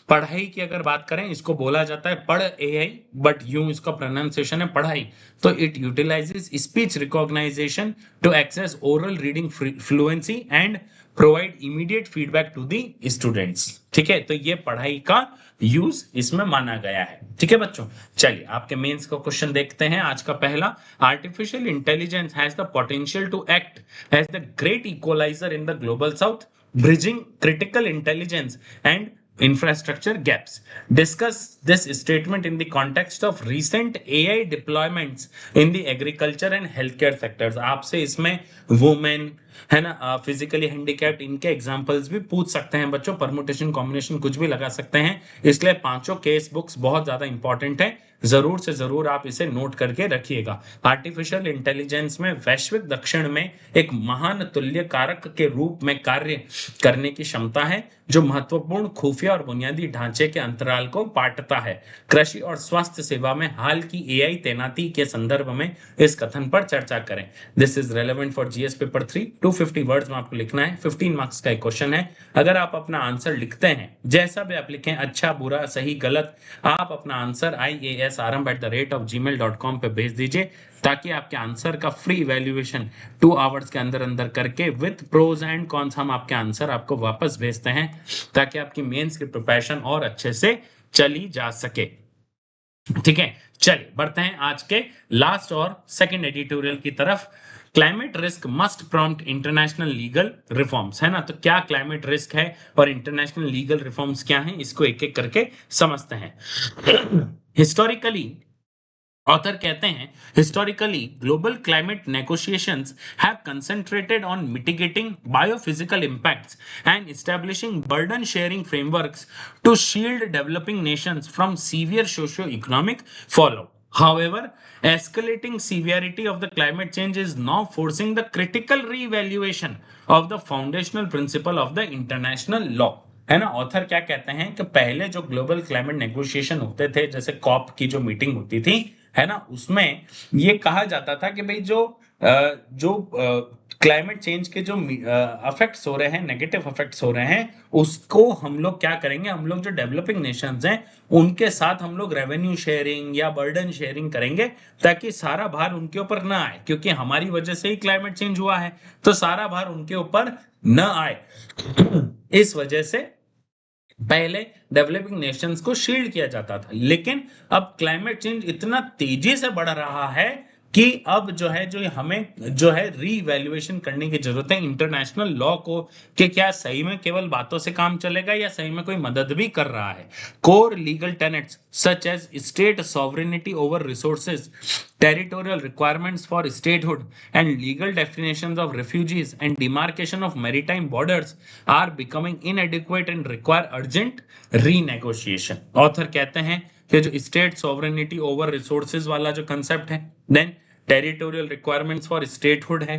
पढ़ाई की अगर बात करें इसको बोला जाता है पढ़ एआई, बट यूं इसका प्रोनाउंसिएशन है पढ़ाई। तो it utilises speech recognition to access oral reading fluency and provide immediate feedback to the students. ठीक है, तो ये पढ़ाई का यूज इसमें माना गया है। ठीक है बच्चों, चलिए आपके मेंस का क्वेश्चन देखते हैं। आज का पहला, artificial intelligence has the potential to act as the great equaliser in the global south, bridging critical intelligence and infrastructure gaps. Discuss this statement in the context of recent AI deployments in the agriculture and healthcare sectors। आपसे इसमें women है ना, physically handicapped, इनके examples भी पूछ सकते हैं बच्चों। परमुटेशन कॉम्बिनेशन कुछ भी लगा सकते हैं, इसलिए पांचों केस बुक्स बहुत ज्यादा इंपॉर्टेंट है। जरूर से जरूर आप इसे नोट करके रखिएगा। आर्टिफिशियल इंटेलिजेंस में वैश्विक दक्षिण में एक महान तुल्य कारक के रूप में कार्य करने की क्षमता है जो महत्वपूर्ण खुफिया और बुनियादी ढांचे के अंतराल को पाटता है। कृषि और स्वास्थ्य सेवा में हाल की एआई तैनाती के संदर्भ में इस कथन पर चर्चा करें। This is relevant for GS paper 3। 250 words में आपको लिखना है, 15 मार्क्स का एक क्वेश्चन है। अगर आप अपना आंसर लिखते हैं, जैसा भी आप लिखें, अच्छा बुरा सही गलत, आप अपना आंसर iasrm@gmail.com पे भेज दीजिए ताकि आपके आंसर का फ्री इवैल्यूएशन 2 आवर्स के अंदर अंदर करके विद प्रोज एंड कॉन्स हम आपके आंसर आपको वापस भेजते हैं ताकि आपकी मेंस की प्रिपरेशन और अच्छे से चली जा सके। ठीक है, चलिए बढ़ते हैं आज के लास्ट और सेकंड एडिटोरियल की तरफ। Climate risk must prompt international legal reforms, है ना? तो क्या क्लाइमेट रिस्क है और इंटरनेशनल लीगल रिफॉर्म्स क्या हैं, इसको एक एक करके समझते हैं। हिस्टोरिकली, ऑथर कहते हैं, historically global climate negotiations have concentrated on mitigating biophysical impacts and establishing burden sharing frameworks to shield developing nations from severe socio-economic fallout. However, escalating severity of the climate change is now forcing the critical re-evaluation of the foundational principle of the international law। है ना? Author क्या कहते हैं कि पहले जो global climate negotiation होते थे, जैसे कॉप की जो मीटिंग होती थी, है ना, उसमें ये कहा जाता था कि भाई जो क्लाइमेट चेंज के जो अफेक्ट्स हो रहे हैं, नेगेटिव अफेक्ट्स हो रहे हैं, उसको हम लोग क्या करेंगे, हम लोग जो डेवलपिंग नेशंस हैं उनके साथ हम लोग रेवेन्यू शेयरिंग या बर्डन शेयरिंग करेंगे ताकि सारा भार उनके ऊपर ना आए, क्योंकि हमारी वजह से ही क्लाइमेट चेंज हुआ है, तो सारा भार उनके ऊपर न आए। इस वजह से पहले डेवलपिंग नेशंस को शील्ड किया जाता था, लेकिन अब क्लाइमेट चेंज इतना तेजी से बढ़ रहा है कि अब जो है जो हमें जो है रीवैल्यूएशन करने की जरूरत है इंटरनेशनल लॉ को, कि क्या सही में केवल बातों से काम चलेगा या सही में कोई मदद भी कर रहा है। Core legal tenets such as state sovereignty over resources, territorial requirements for statehood, and legal definitions of refugees and demarcation of maritime borders are becoming inadequate and require urgent renegotiation। Author कहते हैं कि जो state sovereignty over resources वाला जो concept है, then territorial requirements for statehood है,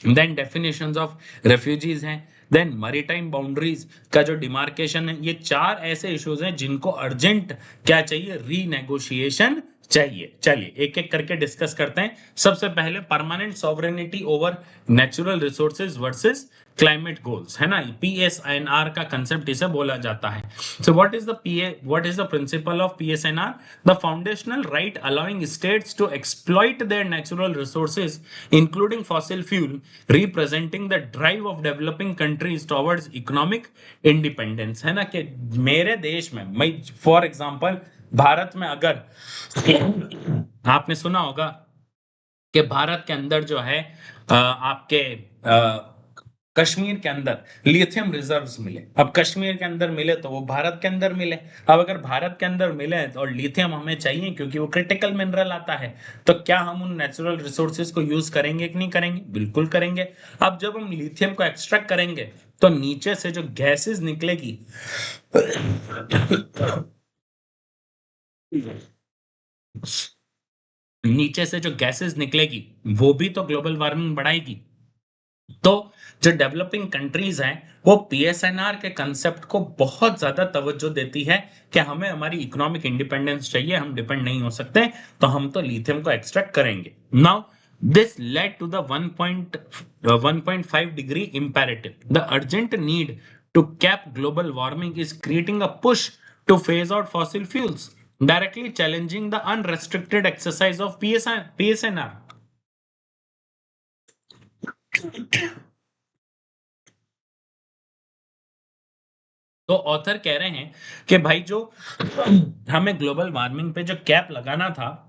then definitions of refugees हैं, then maritime boundaries का जो डिमार्केशन है, ये चार ऐसे इश्यूज हैं जिनको अर्जेंट क्या चाहिए, रीनेगोशिएशन चाहिए। चलिए एक एक करके डिस्कस करते हैं। सबसे पहले permanent sovereignty over natural resources versus climate goals, है ना? पीएसएनआर का कंसेप्ट इसे बोला जाता है। So what is the principle of PSNR? The foundational right allowing states to exploit their natural resources including fossil fuel, representing the drive of developing countries towards economic independence, है ना? कि मेरे देश में, मैं फॉर एग्जांपल भारत में, अगर आपने सुना होगा कि भारत के अंदर जो है आपके कश्मीर के अंदर लिथियम रिजर्व्स मिले। अब कश्मीर के अंदर मिले तो वो भारत के अंदर मिले। अब अगर भारत के अंदर मिले और लिथियम हमें चाहिए क्योंकि वो क्रिटिकल मिनरल आता है, तो क्या हम उन नेचुरल रिसोर्सेज को यूज करेंगे कि नहीं करेंगे? बिल्कुल करेंगे। अब जब हम लिथियम को एक्सट्रैक्ट करेंगे तो नीचे से जो गैसेस निकलेगी नीचे से जो गैसेस निकलेगी वो भी तो ग्लोबल वार्मिंग बढ़ाएगी। तो जो डेवलपिंग कंट्रीज हैं वो पीएसएनआर के कंसेप्ट को बहुत ज्यादा तवज्जो देती है कि हमें हमारी इकोनॉमिक इंडिपेंडेंस चाहिए, हम डिपेंड नहीं हो सकते, तो हम तो लिथियम को एक्सट्रैक्ट करेंगे। Now this led to the 1.5 degree imperative. The urgent need to cap global warming is creating a push to phase out fossil fuels, directly challenging the unrestricted exercise of PSNR. तो author कह रहे हैं कि भाई जो हमें global warming पे जो कैप लगाना था,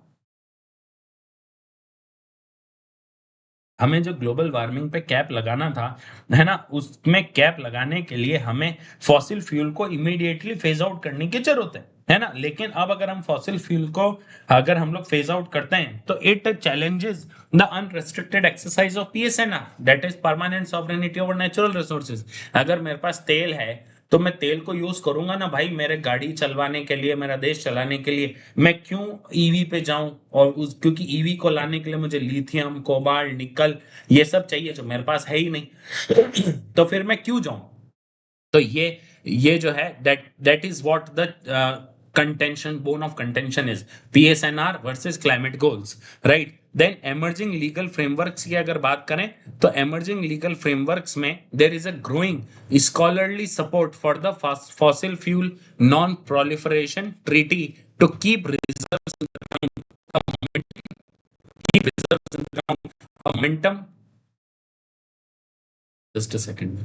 हमें जो ग्लोबल वार्मिंग पे कैप लगाना था, है ना, उसमें कैप लगाने के लिए हमें फॉसिल फ्यूल को इमीडिएटली फेज आउट करने की जरूरत है ना। लेकिन अब अगर हम फॉसिल फ्यूल को अगर हम लोग फेज आउट करते हैं तो it challenges the unrestricted exercise of PSNR, that is permanent sovereignty over natural resources. अगर मेरे पास तेल है तो मैं तेल को यूज करूंगा ना भाई, मेरे गाड़ी चलवाने के लिए, मेरा देश चलाने के लिए। मैं क्यों ईवी पे जाऊं? और उस क्योंकि ईवी को लाने के लिए मुझे लिथियम, कोबाल्ट, निकल ये सब चाहिए जो मेरे पास है ही नहीं। तो फिर मैं क्यों जाऊं? तो ये जो है that is what the contention, bone of contention is PSNR versus climate goals, right. Then emerging legal frameworks की अगर बात करें तो एमर्जिंग लीगल फ्रेमवर्क्स में there is a growing scholarly support for the fossil fuel non proliferation treaty to keep reserves momentum. Just a second,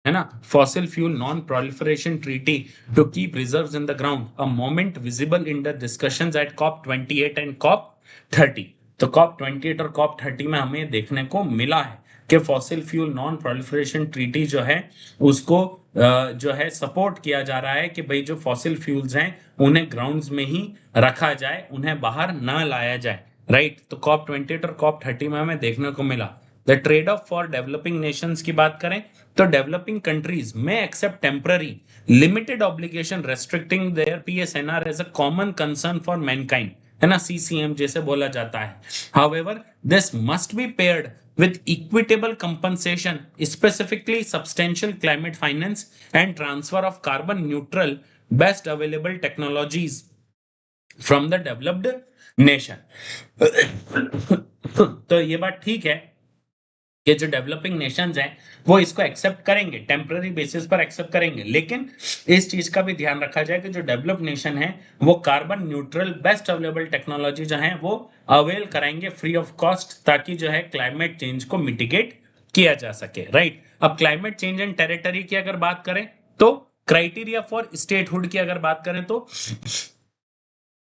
है ना, fossil fuel non proliferation treaty to keep reserves in the ground, a moment visible in the discussions eight COP 28 and COP 30। तो corp 28 और corp 30 में हमें देखने को मिला है कि fossil fuel non proliferation treaty जो है उसको जो है सपोर्ट किया जा रहा है कि भाई जो फॉसिल फ्यूल्स हैं उन्हें ग्राउंड्स में ही रखा जाए, उन्हें बाहर ना लाया जाए, राइट। तो कॉप 28 और कॉप 30 में हमें देखने को मिला। The trade off for developing nations की बात करें तो डेवलपिंग कंट्रीज में except temporary limited obligation restricting their PSNR as a common concern for mankind, है ना, सीसीएम जैसे बोला जाता है। However this must be paired with equitable compensation, specifically substantial climate finance and transfer of carbon neutral best available technologies from the developed nation। तो ये बात ठीक है कि जो डेवलपिंग नेशंस हैं वो इसको एक्सेप्ट करेंगे, टेम्पररी बेसिस पर एक्सेप्ट करेंगे, लेकिन इस चीज का भी ध्यान रखा जाए कि जो डेवलप्ड नेशन है वो carbon neutral best available technology जो है वो अवेल कराएंगे फ्री ऑफ कॉस्ट, ताकि जो है क्लाइमेट चेंज को मिटिगेट किया जा सके, राइट। अब क्लाइमेट चेंज एंड टेरिटरी की अगर बात करें तो क्राइटेरिया फॉर स्टेटहुड की अगर बात करें तो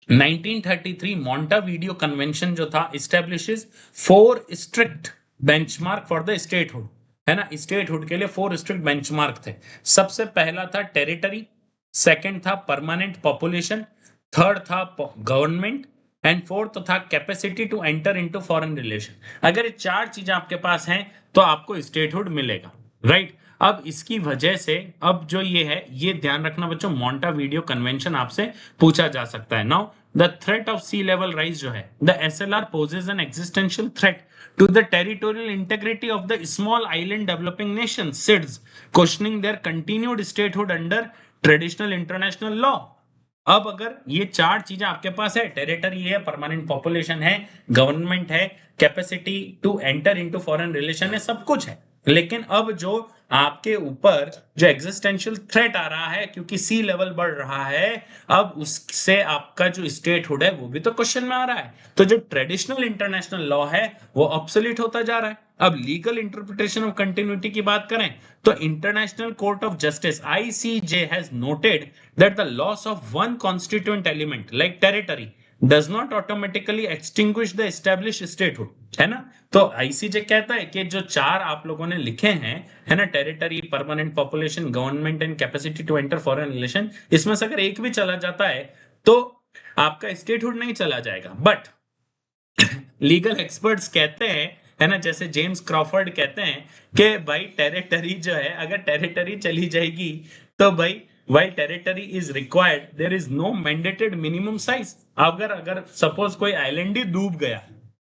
1933 मॉन्टावीडियो कन्वेंशन जो था establishes 4 strict benchmark for the statehood, है ना। स्टेटहुड के लिए 4 स्ट्रिक्ट बेंचमार्क थे। सबसे पहला था टेरिटरी, सेकंड था परमानेंट पॉपुलेशन, थर्ड था गवर्नमेंट एंड फोर्थ था capacity to enter into foreign relation. अगर ये चार चीजें आपके पास हैं तो आपको स्टेटहुड मिलेगा, राइट। अब इसकी वजह से अब जो ये है ये ध्यान रखना बच्चों, मॉन्टावीडियो कन्वेंशन आपसे पूछा जा सकता है। Now the threat of sea level rise जो है, the SLR poses an existential threat to the territorial integrity of the small island developing nations, SIDS, questioning their continued statehood under traditional international law। अब अगर ये चार चीजें आपके पास है, territory है, परमानेंट पॉपुलेशन है, गवर्नमेंट है, capacity to enter into foreign relation है, सब कुछ है, लेकिन अब जो आपके ऊपर जो एग्जिस्टेंशियल थ्रेट आ रहा है क्योंकि सी लेवल बढ़ रहा है, अब उससे आपका जो स्टेटहुड है वो भी तो क्वेश्चन में आ रहा है। तो जो ट्रेडिशनल इंटरनेशनल लॉ है वो ऑब्सोलीट होता जा रहा है। अब लीगल इंटरप्रिटेशन ऑफ कंटिन्यूटी की बात करें तो international court of justice ICJ has noted that the loss of one constituent element like territory does not automatically extinguish the establish statehood, है ना। तो आईसीजे कहता है कि जो चार आप लोगों ने लिखे हैं, है ना, territory, permanent population, government and capacity to enter foreign relation, इसमें से अगर एक भी चला जाता है तो आपका स्टेटहुड नहीं चला जाएगा। बट लीगल एक्सपर्ट्स कहते हैं, है ना, जैसे जेम्स क्रॉफर्ड कहते हैं कि भाई टेरिटरी जो है, अगर टेरिटरी चली जाएगी तो भाई while territory is required there is no mandated minimum size. अगर अगर सपोज कोई आइलैंड ही डूब गया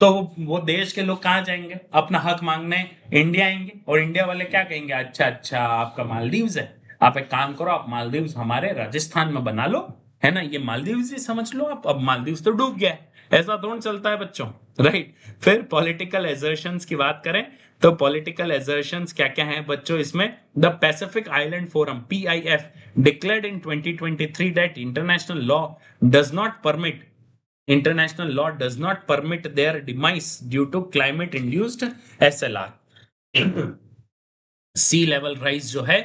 तो वो देश के लोग कहाँ जाएंगे अपना हक मांगने? इंडिया आएंगे, और इंडिया वाले क्या कहेंगे, अच्छा अच्छा आपका मालदीव्स है, आप एक काम करो, आप मालदीव्स हमारे राजस्थान में बना लो, है ना, ये मालदीव्स ही समझ लो आप, अब मालदीव्स तो डूब गया है। ऐसा थोड़ा चलता है बच्चों, राइट। फिर पॉलिटिकल एजर्शंस की बात करें तो पॉलिटिकल एजर्शंस क्या क्या हैं बच्चों इसमें? The Pacific Island Forum PIF declared in 2023 that international law does not permit their demise due to climate induced SLR, sea level rise जो है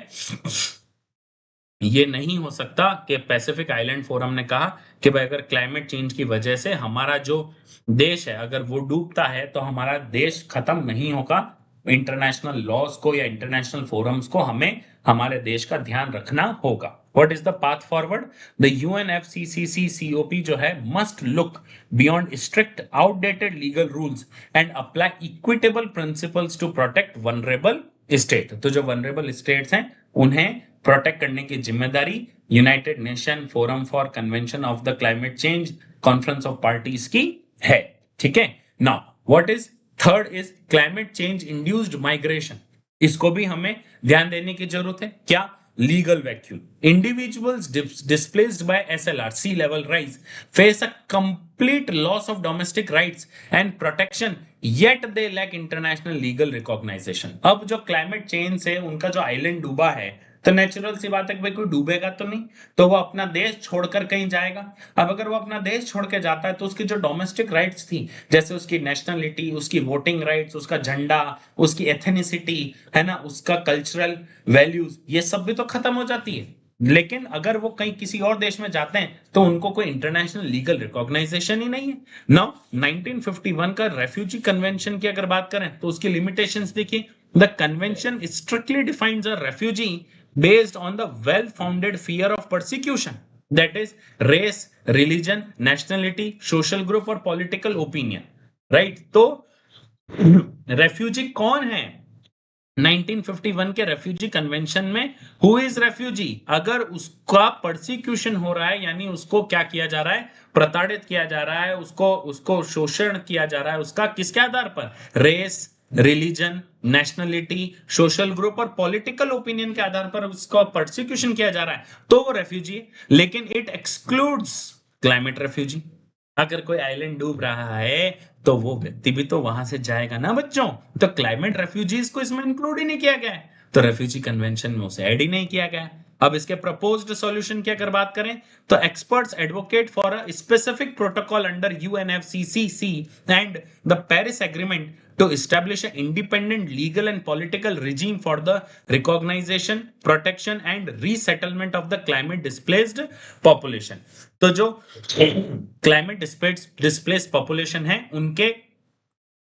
ये नहीं हो सकता। कि पैसिफिक आइलैंड फोरम ने कहा कि भाई अगर क्लाइमेट चेंज की वजह से हमारा जो देश है अगर वो डूबता है तो हमारा देश खत्म नहीं होगा। इंटरनेशनल लॉज को या इंटरनेशनल फोरम्स को हमें हमारे देश का ध्यान रखना होगा। What is the path forward? The UNFCCC COP जो है must look beyond strict outdated legal rules and apply equitable principles to protect vulnerable state. तो जो वनरेबल स्टेट्स हैं उन्हें प्रोटेक्ट करने की जिम्मेदारी United nation forum for convention of the climate change conference of parties की है। ठीक है। Now what is third is climate change induced migration. इसको भी हमें ध्यान देने की जरूरत है। क्या? Legal vacuum. Individuals displaced by SLR, sea level rise, face a complete loss of domestic rights and protection, yet they lack international legal recognition। अब जो क्लाइमेट चेंज से उनका जो आइलैंड डूबा है तो नेचुरल सी बात है कि भाई कोई डूबेगा तो नहीं, तो वो अपना देश छोड़कर कहीं जाएगा। अब अगर वो अपना देश छोड़ के जाता है तो उसकी जो डोमेस्टिक राइट्स थी, जैसे उसकी नेशनलिटी, उसकी वोटिंग राइट्स, उसका झंडा, उसकी एथेनिसिटी, है ना, उसका कल्चरल वैल्यूज, ये सब भी तो खत्म हो जाती है। लेकिन अगर वो कहीं किसी और देश में जाते हैं तो उनको कोई इंटरनेशनल लीगल रिकॉग्नाइजेशन ही नहीं है। नाउ 1951 का रेफ्यूजी कन्वेंशन की अगर बात करें तो उसकी लिमिटेशंस देखिए। The convention strictly defines a refugee based on the well-founded fear of persecution, that is race, religion, nationality, social group or political opinion, right। तो रेफ्यूजी कौन है 1951 के रेफ्यूजी कन्वेंशन में? Who is refugee? अगर उसका persecution हो रहा है यानी उसको क्या किया जा रहा है, प्रताड़ित किया जा रहा है, उसको उसको शोषण किया जा रहा है, उसका किसके आधार पर? Race, religion, nationality, social group और पॉलिटिकल ओपिनियन के आधार पर उसका परसिक्यूशन किया जा रहा है तो वो रेफ्यूजी है। लेकिन इट एक्सक्लूड्स क्लाइमेट रेफ्यूजी। अगर कोई आइलैंड डूब रहा है तो वो व्यक्ति भी तो वहां से जाएगा ना बच्चों। तो क्लाइमेट रेफ्यूजीज को इसमें इंक्लूड ही नहीं किया गया है, तो रेफ्यूजी कन्वेंशन में उसे ऐड ही नहीं किया गया। अब इसके प्रपोज्ड सॉल्यूशन की अगर बात करें तो experts advocate for a specific protocol under UNFCCC and the Paris agreement to establish an independent legal and political regime for the recognition, protection and resettlement of the climate displaced population। तो जो climate displaced population है उनके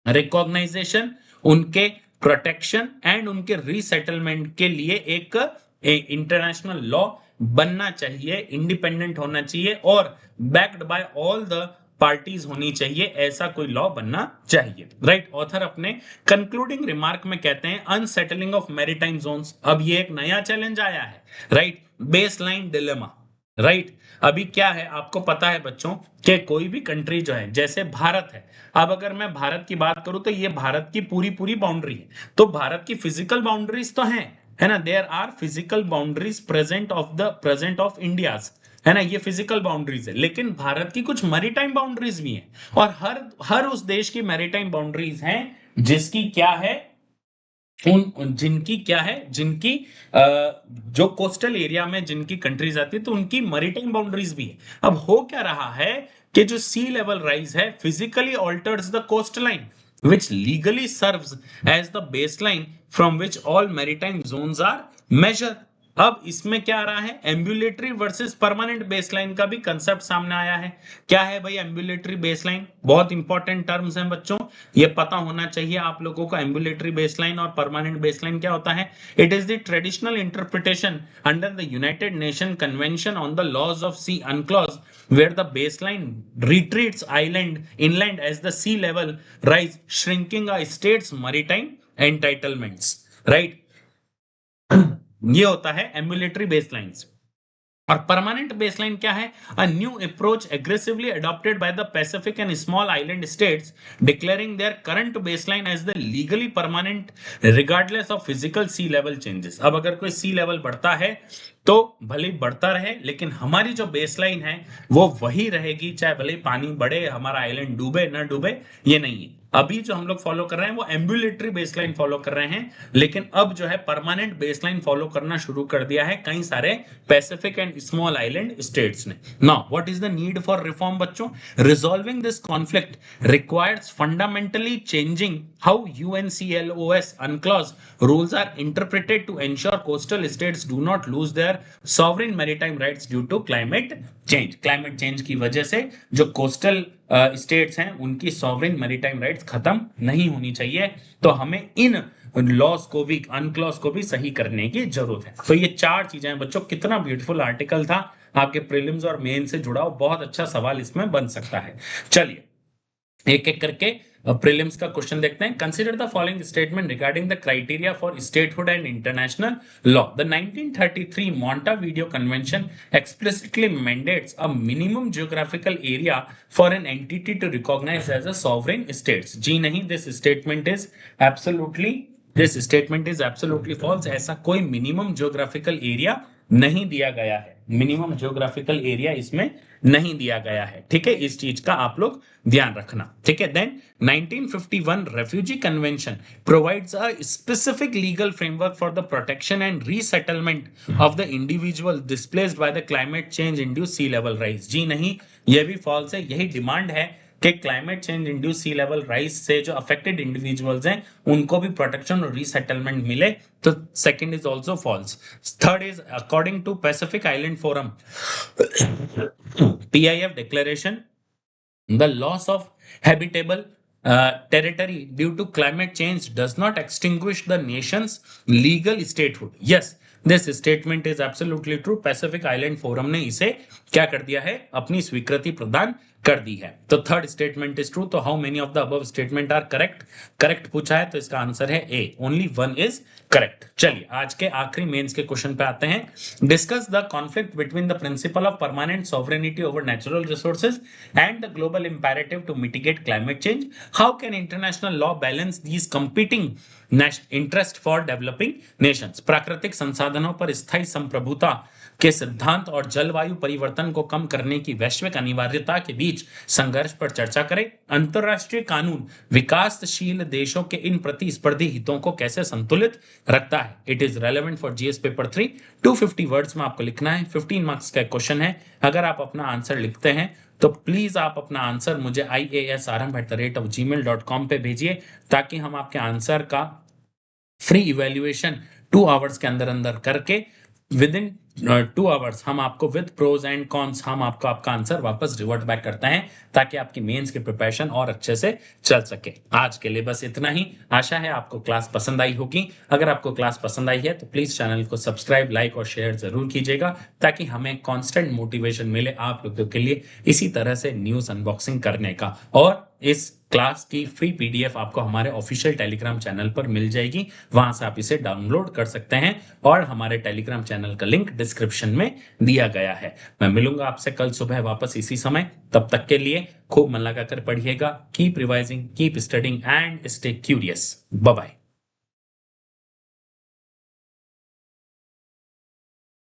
recognition, उनके protection and उनके resettlement के लिए एक international law बनना चाहिए, इंडिपेंडेंट होना चाहिए और backed by all the parties होनी चाहिए। ऐसा कोई लॉ बनना चाहिए, राइट। ऑथर अपने कंक्लूडिंग रिमार्क में कहते हैं अनसेटलिंग ऑफ मैरीटाइम जोन्स। अब ये एक नया चैलेंज आया है, राइट। Baseline dilemma, right. अभी क्या है आपको पता है बच्चों कि कोई भी कंट्री जो है, जैसे भारत है, अब अगर मैं भारत की बात करूं तो ये भारत की पूरी पूरी बाउंड्री है। तो भारत की फिजिकल बाउंड्रीज तो हैं, है ना, there are physical boundaries present of India's, है ना, ये फिजिकल बाउंड्रीज है। लेकिन भारत की कुछ मैरीटाइम बाउंड्रीज भी हैं और हर उस देश की मैरीटाइम बाउंड्रीज हैं जिसकी क्या है, जिनकी क्या है, जिनकी जो कोस्टल एरिया में जिनकी कंट्रीज आती है तो उनकी मैरीटाइम बाउंड्रीज भी है। अब हो क्या रहा है कि जो सी लेवल राइज है physically alters the coast line which legally serves as the baseline from which all maritime zones are measured। अब इसमें क्या आ रहा है, एम्बुलेटरी वर्सेस परमानेंट बेसलाइन का भी कंसेप्ट सामने आया है। क्या है भाई एम्बुलेटरी बेसलाइन? बहुत इंपॉर्टेंट टर्म्स हैं बच्चों, ये पता होना चाहिए आप लोगों को। एम्बुलेटरी बेसलाइन और परमानेंट बेसलाइन क्या होता है? It is the traditional interpretation under the United Nation convention on the laws of sea UNCLOS where the baseline retreats inland as the sea level rise, shrinking a state's maritime entitlements, right? ये होता है ambulatory बेसलाइंस। और permanent baseline क्या है? A new approach aggressively adopted by the Pacific and small island states declaring their current baseline as the legally permanent regardless of physical sea level changes. अब अगर कोई सी level बढ़ता है तो भले बढ़ता रहे, लेकिन हमारी जो बेसलाइन है वो वही रहेगी, चाहे भले पानी बढ़े, हमारा आइलैंड डूबे ना डूबे, ये नहीं है। अभी जो हम लोग फॉलो कर रहे हैं वो एम्बुलेटरी बेसलाइन फॉलो कर रहे हैं, लेकिन अब जो है परमानेंट बेसलाइन फॉलो करना शुरू कर दिया है कई सारे pacific and small island states ने। Now what is the need for reform बच्चों? Resolving this conflict requires fundamentally changing how UNCLOS अनक्लॉज rules are interpreted to ensure coastal states do not lose their sovereign maritime rights due to climate change. Climate change की वजह से जो coastal states हैं उनकी sovereign maritime rights खत्म नहीं होनी चाहिए, तो हमें इन लॉस को भी, अनक्लॉज को भी सही करने की जरूरत है। तो ये चार चीजें हैं बच्चों। कितना ब्यूटीफुल आर्टिकल था, आपके प्रीलिम्स और मेन से जुड़ा हुआ बहुत अच्छा सवाल इसमें बन सकता है। चलिए एक एक करके प्रीलिम्स का क्वेश्चन देखते हैं। Consider the following statement regarding the criteria for statehood and international law. The 1933 Montevideo Convention explicitly mandates a minimum geographical area for an entity to recognize as a sovereign states. जी नहीं, this statement is absolutely false. ऐसा कोई minimum geographical area नहीं दिया गया है, minimum geographical area इसमें नहीं दिया गया है, ठीक है? इस चीज का आप लोग ध्यान रखना, ठीक है? Then 1951 refugee convention provides a specific legal framework for the protection and resettlement of the individual displaced by the climate change induced sea level rise. जी नहीं, यह भी फॉल्स है। यही डिमांड है कि climate change induce sea level rise से जो अफेक्टेड इंडिविजुअल्स हैं उनको भी प्रोटेक्शन और रीसेटलमेंट मिले, तो second is also false. Third is according to Pacific Island Forum PIF declaration, the loss of habitable territory due to climate change does not extinguish the nation's legal statehood. Yes, this statement is absolutely true. Pacific Island Forum ने इसे क्या कर दिया है, अपनी स्वीकृति प्रदान कर दी है। तो थर्ड स्टेटमेंट इज ट्रू। तो how many of the above statement are correct? Correct पूछा है तो इसका आंसर है A, only one is correct. चलिए आज के आखिरी मेंस के क्वेश्चन पे आते हैं। Discuss the conflict between the principle of permanent sovereignty over natural resources and the global imperative to mitigate climate change. How can international law balance these competing interest for developing nations. प्राकृतिक संसाधनों पर स्थायी संप्रभुता के सिद्धांत और जलवायु परिवर्तन को कम करने की वैश्विक अनिवार्यता के बीच संघर्ष पर चर्चा करें। अंतरराष्ट्रीय कानून विकासशील देशों के इन प्रतिस्पर्धी हितों को कैसे संतुलित रखता है। It is relevant for GS paper 3। 250 words में आपको लिखना है, 15 मार्क्स का क्वेश्चन है। अगर आप अपना आंसर लिखते हैं तो प्लीज आप अपना आंसर मुझे iasrm@gmail.com पे भेजिए, ताकि हम आपके आंसर का फ्री इवेल्युएशन 2 आवर्स के अंदर अंदर करके विद इन 2 आवर्स हम आपको विद प्रोज एंड कॉन्स हम आपको आपका आंसर वापस रिवर्ट बैक करते हैं, ताकि आपकी मेंस की प्रिपरेशन और अच्छे से चल सके। आज के लिए बस इतना ही। आशा है आपको क्लास पसंद आई होगी। अगर आपको क्लास पसंद आई है तो प्लीज चैनल को सब्सक्राइब, लाइक और शेयर जरूर कीजिएगा, ताकि हमें कांस्टेंट मोटिवेशन मिले आप लोगों के लिए इसी तरह से न्यूज अनबॉक्सिंग करने का। और इस क्लास की फ्री पीडीएफ आपको हमारे ऑफिशियल टेलीग्राम चैनल पर मिल जाएगी, वहां से आप इसे डाउनलोड कर सकते हैं और हमारे टेलीग्राम चैनल का लिंक डिस्क्रिप्शन में दिया गया है। मैं मिलूंगा आपसे कल सुबह वापस इसी समय। तब तक के लिए खूब मन लगाकर पढ़िएगा। Keep revising, keep studying and stay curious. Bye bye.